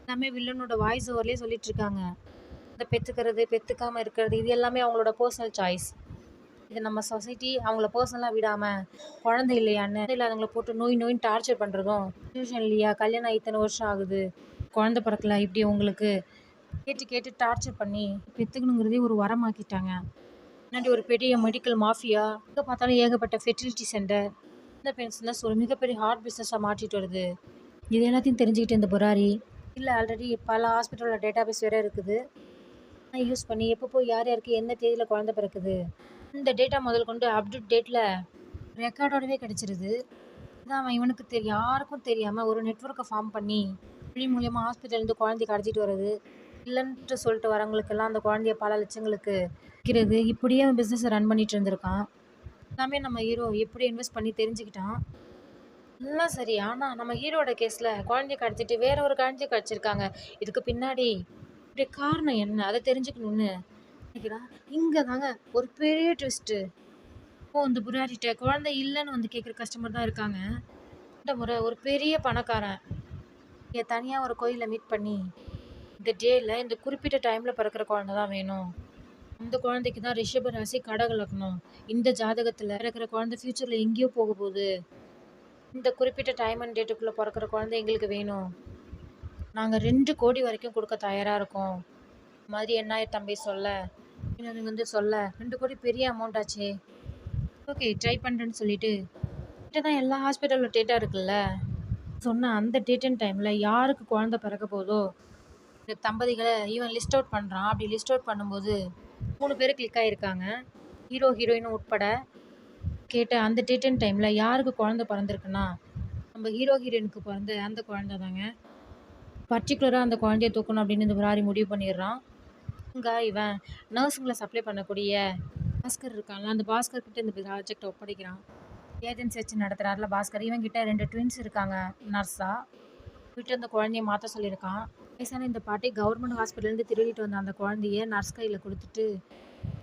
Speaker 1: எல்லாமே வில்லனோட வாய்ஸ் ஓவர்லேயே சொல்லிட்டு இருக்காங்க. இந்த பெற்றுக்கிறது பெற்றுக்காமல் இருக்கிறது இது எல்லாமே அவங்களோட பர்சனல் சாய்ஸ். இது நம்ம சொசைட்டி அவங்கள பர்சனலாக விடாமல் குழந்தை இல்லையான்னு இல்லாதவங்கள போட்டு நோயின்னு டார்ச்சர் பண்ணுறதும் டியூஷன் இல்லையா, கல்யாணம் இத்தனை வருஷம் ஆகுது, குழந்தை பிறக்கல, இப்படி உங்களுக்கு கேட்டு கேட்டு டார்ச்சர் பண்ணி பெற்றுக்கணுங்கிறதே ஒரு வரமாக்கிட்டாங்க. முன்னாடி ஒரு பெரிய மெடிக்கல் மாஃபியா, எங்கே பார்த்தாலும் ஏகப்பட்ட ஃபெர்டிலிட்டி சென்டர், இந்த பென்ஷன் ஒரு மிகப்பெரிய ஹார்ட் பிஸ்னஸாக மாற்றிட்டு வருது. இது எல்லாத்தையும் தெரிஞ்சுக்கிட்டு இந்த புராரி இல்லை ஆல்ரெடி பல ஹாஸ்பிட்டலோட டேட்டா பேஸ் வேறு இருக்குது, யூஸ் பண்ணி எப்போ யார் யாருக்கு என்ன தேதியில் குழந்தை பிறக்குது இந்த டேட்டா முதல் கொண்டு அப்டேட் டேட்டில் ரெக்கார்டோடவே கிடச்சிருது. இதான் அவன் இவனுக்கு யாருக்கும் தெரியாமல் ஒரு நெட்வொர்க்கை ஃபார்ம் பண்ணி வழி மூலியமாக ஹாஸ்பிட்டல்லேருந்து குழந்தைய கடத்திட்டு வர்றது, இல்லைன்ட்டு சொல்லிட்டு வரவங்களுக்கெல்லாம் அந்த குழந்தைய பல லட்சங்களுக்கு விற்கிறது, இப்படியே அவன் பிஸ்னஸை ரன் பண்ணிட்டு இருந்திருக்கான். எல்லாமே நம்ம ஹீரோ எப்படி இன்வெஸ்ட் பண்ணி தெரிஞ்சுக்கிட்டான். எல்லாம் சரி, ஆனால் நம்ம ஹீரோட கேஸில் குழந்தைய கடத்திட்டு வேற ஒரு குழந்தைய கிடச்சிருக்காங்க. இதுக்கு பின்னாடி இப்படி காரணம் என்ன, அதை தெரிஞ்சுக்கணும்னு நினைக்கிறான். இங்க தாங்க ஒரு பெரிய ட்விஸ்ட்டு. இப்போ இந்த புராரிட்ட குழந்தை இல்லன்னு வந்து கேட்குற கஸ்டமர் தான் இருக்காங்க. இந்த முறை ஒரு பெரிய பணக்காரன் தனியா ஒரு கோயில்ல மீட் பண்ணி, இந்த டேல இந்த குறிப்பிட்ட டைம்ல பிறக்கிற குழந்தை தான் வேணும். அந்த குழந்தைக்கு தான் ரிஷப ராசி, கடக லக்னம். இந்த ஜாதகத்துல பிறக்கிற குழந்தை ஃபியூச்சர்ல எங்கேயோ போக போகுது. இந்த குறிப்பிட்ட டைம் அண்ட் டேட்டுக்குள்ள பொறக்கிற குழந்தை எங்களுக்கு வேணும். நாங்க 2 கோடி வரைக்கும் குடுக்க தயாரா இருக்கோம். இந்த மாதிரி என்னாயிரம் தம்பி சொல்ல, இன்னொருங்க வந்து சொல்ல 2 கோடி பெரிய அமௌண்ட் ஆச்சே. ஓகே ட்ரை பண்றேன்னு சொல்லிட்டு, கிட்ட தான் எல்லா ஹாஸ்பிட்டல்ல டேட்டா இருக்குல்ல. சொன்ன அந்த டேட் அண்ட் டைம்ல யாருக்கு குழந்தை பிறக்க போதோ, இந்த தம்பதிகள இவன் லிஸ்ட் அவுட் பண்றான். அப்படி லிஸ்ட் அவுட் பண்ணும்போது 3 பேரு கிளிக் ஆயிருக்காங்க. ஹீரோ, ஹீரோயின் உட்பட. கேட்ட அந்த டேட் அண்ட் டைம்ல யாருக்கு குழந்தை பிறந்திருக்குன்னா, நம்ம ஹீரோ, ஹீரோயினுக்கு பிறந்த அந்த குழந்தை தாங்க. பர்ட்டிகுலரா அந்த குழந்தைய தூக்கணும் அப்படின்னு இந்த முராரி முடிவு பண்ணிடுறான். இங்க இவன் நர்ஸுங்கள சப்ளை பண்ணக்கூடிய பாஸ்கர் இருக்கான்ல, அந்த பாஸ்கர் கிட்ட இந்த ப்ராஜெக்ட ஒப்படைக்கிறான். ஏஜென்சி வச்சு நடத்துறாருல பாஸ்கர், இவன் கிட்ட 2 ட்வின்ஸ் இருக்காங்க நர்ஸா. போயிட்டு அந்த குழந்தைய மாற்ற சொல்லியிருக்கான். வயசான இந்த பாட்டி கவர்மெண்ட் ஹாஸ்பிட்டல்லேருந்து திருடிட்டு வந்த அந்த குழந்தைய நர்ஸ் கையில் கொடுத்துட்டு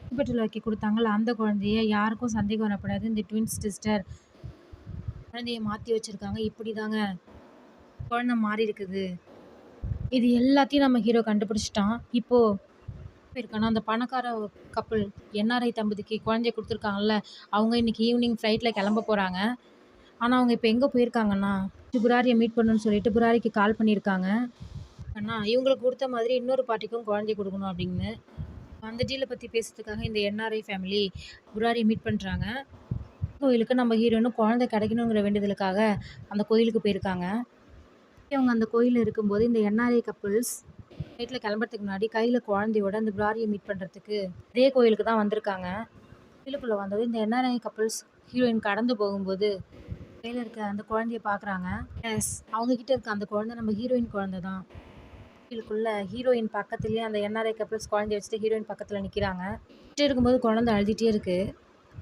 Speaker 1: ஹாஸ்பிட்டலில் வைக்க கொடுத்தாங்கல்ல, அந்த குழந்தைய யாருக்கும் சந்தேகம் வரப்படாது. இந்த ட்வின்ஸ் சிஸ்டர் குழந்தைய மாற்றி வச்சுருக்காங்க. இப்படி தாங்க குழந்தை மாறி இருக்குது. இது எல்லாத்தையும் நம்ம ஹீரோ கண்டுபிடிச்சிட்டான். இப்போது இருக்கானா அந்த பணக்கார கப்பல் என்ஆர்ஐ தம்பதிக்கு குழந்தைய கொடுத்துருக்காங்கல்ல, அவங்க இன்னைக்கு ஈவினிங் ஃப்ளைட்டில் கிளம்ப போகிறாங்க. ஆனால் அவங்க இப்போ எங்கே போயிருக்காங்கன்னா, புராரியை மீட் பண்ணணும்னு சொல்லிட்டு புராரிக்கு கால் பண்ணியிருக்காங்க. அண்ணா இவங்களுக்கு கொடுத்த மாதிரி இன்னொரு பாட்டிக்கும் குழந்தைய கொடுக்கணும் அப்படின்னு அந்த டீலை பற்றி பேசுறதுக்காக இந்த என்ஆர்ஐ ஃபேமிலி புராரியை மீட் பண்ணுறாங்க. கோயிலுக்கு நம்ம ஹீரோனும் குழந்தை கிடைக்கணுங்கிற வேண்டுதலுக்காக அந்த கோயிலுக்கு போயிருக்காங்க. இவங்க அந்த கோயிலில் இருக்கும்போது இந்த என்ஆர்ஐ கப்புள்ஸ் நைட்டில் கிளம்புறதுக்கு முன்னாடி கையில் குழந்தையோட அந்த புராரியை மீட் பண்ணுறதுக்கு இதே கோயிலுக்கு தான் வந்திருக்காங்க. கோயிலுக்குள்ளே வந்தது இந்த என்ஆர்ஐ கப்புள்ஸ் ஹீரோயின் கடந்து போகும்போது கையில் இருக்க அந்த குழந்தைய பார்க்குறாங்க. எஸ், அவங்கக்கிட்ட இருக்க அந்த குழந்தை நம்ம ஹீரோயின் குழந்தை தான். கோயிலுக்குள்ள ஹீரோயின் பக்கத்துலேயே அந்த என்ஆர்ஐ கப்புள்ஸ் குழந்தைய வச்சுட்டு ஹீரோயின் பக்கத்தில் நிற்கிறாங்க. இருக்கும்போது குழந்தை அழுதுகிட்டே இருக்குது.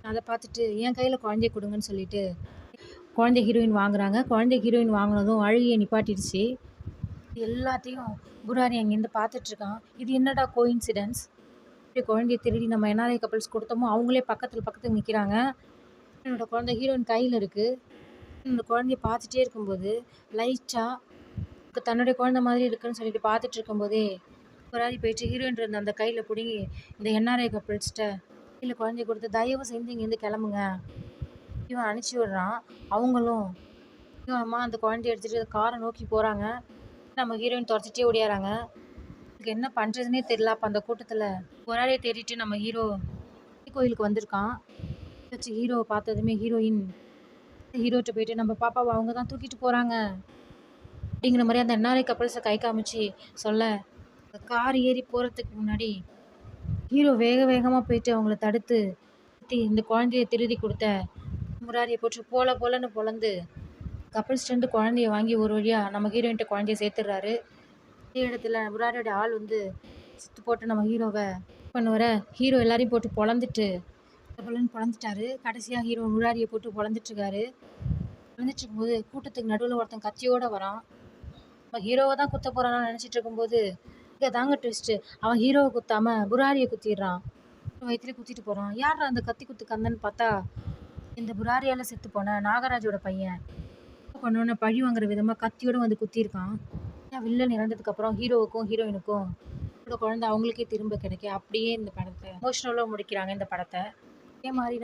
Speaker 1: அதை பார்த்துட்டு என் கையில் குழந்தைய கொடுங்கன்னு சொல்லிட்டு குழந்தை ஹீரோயின் வாங்குறாங்க. குழந்தை ஹீரோயின் வாங்கினதும் அழுகியை நிப்பாட்டிடுச்சு. எல்லாத்தையும் புராரி அங்கேருந்து பார்த்துட்ருக்கான். இது என்னடா கோஇன்சிடென்ஸ், இப்படி குழந்தைய திருடி நம்ம என்ஆர்ஐ கப்பல்ஸ் கொடுத்தோமோ அவங்களே பக்கத்தில் நிற்கிறாங்க. என்னோட குழந்தை ஹீரோயின் கையில் இருக்குது. இந்த குழந்தைய பார்த்துட்டே இருக்கும்போது லைட்டாக தன்னுடைய குழந்தை மாதிரி இருக்குன்னு சொல்லிட்டு பார்த்துட்டு இருக்கும்போதே புராரி போயிட்டு ஹீரோயின் இருந்த அந்த கையில் பிடுங்கி இந்த என்ஆர்ஐ கப்பல்ஸ்கிட்ட கையில் குழந்தைய கொடுத்து தயவு செஞ்சு இங்கேருந்து கிளம்புங்க இவன் அனுப்பிச்சி விடுறான். அவங்களும் அம்மா அந்த குழந்தைய எடுத்துகிட்டு காரை நோக்கி போகிறாங்க. நம்ம ஹீரோயின் துரத்திட்டே ஓடியாராங்க. இதுக்கு என்ன பண்ணுறதுனே தெரியல. அப்போ அந்த கூட்டத்தில் புராரியை தேடிட்டு நம்ம ஹீரோ கோயிலுக்கு வந்திருக்கான். வச்சு ஹீரோவை பார்த்ததுமே ஹீரோயின் ஹீரோட்ட போயிட்டு நம்ம பாப்பாவை அவங்க தான் தூக்கிட்டு போகிறாங்க அப்படிங்கிற மாதிரி அந்த என்ஆர்ஐ கப்பல்ஸை கை காமிச்சு சொல்ல, கார் ஏறி போகிறதுக்கு முன்னாடி ஹீரோ வேகமாக போயிட்டு அவங்கள தடுத்து இந்த குழந்தைய திருதி கொடுத்த முராரியை போட்டு போலன்னு பொழந்து கப்பல்ஸ்டேருந்து குழந்தைய வாங்கி ஒரு வழியாக நம்ம ஹீரோயின்ட்ட குழந்தைய சேர்த்துடுறாரு. அதே இடத்துல முராரியோட ஆள் வந்து சுத்து போட்டு நம்ம ஹீரோவை பண்ணுவார ஹீரோ எல்லாரையும் போட்டு பொழந்துட்டு பொழந்துட்டாரு. கடைசியாக ஹீரோ முராரியை போட்டு பொழந்துட்டுருக்காரு. பொழந்துட்டு இருக்கும்போது கூட்டத்துக்கு நடுவில் ஒருத்தன் கத்தியோடு வரான். நம்ம ஹீரோவை தான் குத்த போகிறான்னு நினச்சிட்டு இருக்கும்போது இங்கே தாங்க ட்விஸ்ட்டு, அவன் ஹீரோவை குத்தாமல் புராரியை குத்திடுறான். வயிற்றுலேயே குத்திட்டு போகிறான். யார் அந்த கத்தி குத்து கந்தன்னு பார்த்தா இந்த புராரியால் செத்து போன நாகராஜோட பையன். பண்ணோன்னு பழி வாங்குற விதமாக கத்தியோடு வந்து குத்திருக்கான். வில்லன் இறந்ததுக்கப்புறம் ஹீரோவுக்கும் ஹீரோயினுக்கும் குழந்தை அவங்களுக்கே திரும்ப கிடைக்க அப்படியே இந்த படத்தை எமோஷ்னலாக முடிக்கிறாங்க இந்த படத்தை. இதே மாதிரி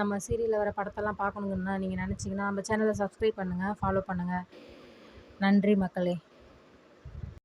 Speaker 1: நம்ம சீரியலில் வர படத்தெல்லாம் பார்க்கணுங்கன்னா நீங்கள் நினச்சிங்கன்னா நம்ம சேனலை சப்ஸ்கிரைப் பண்ணுங்கள், ஃபாலோ பண்ணுங்கள். நன்றி மக்களே.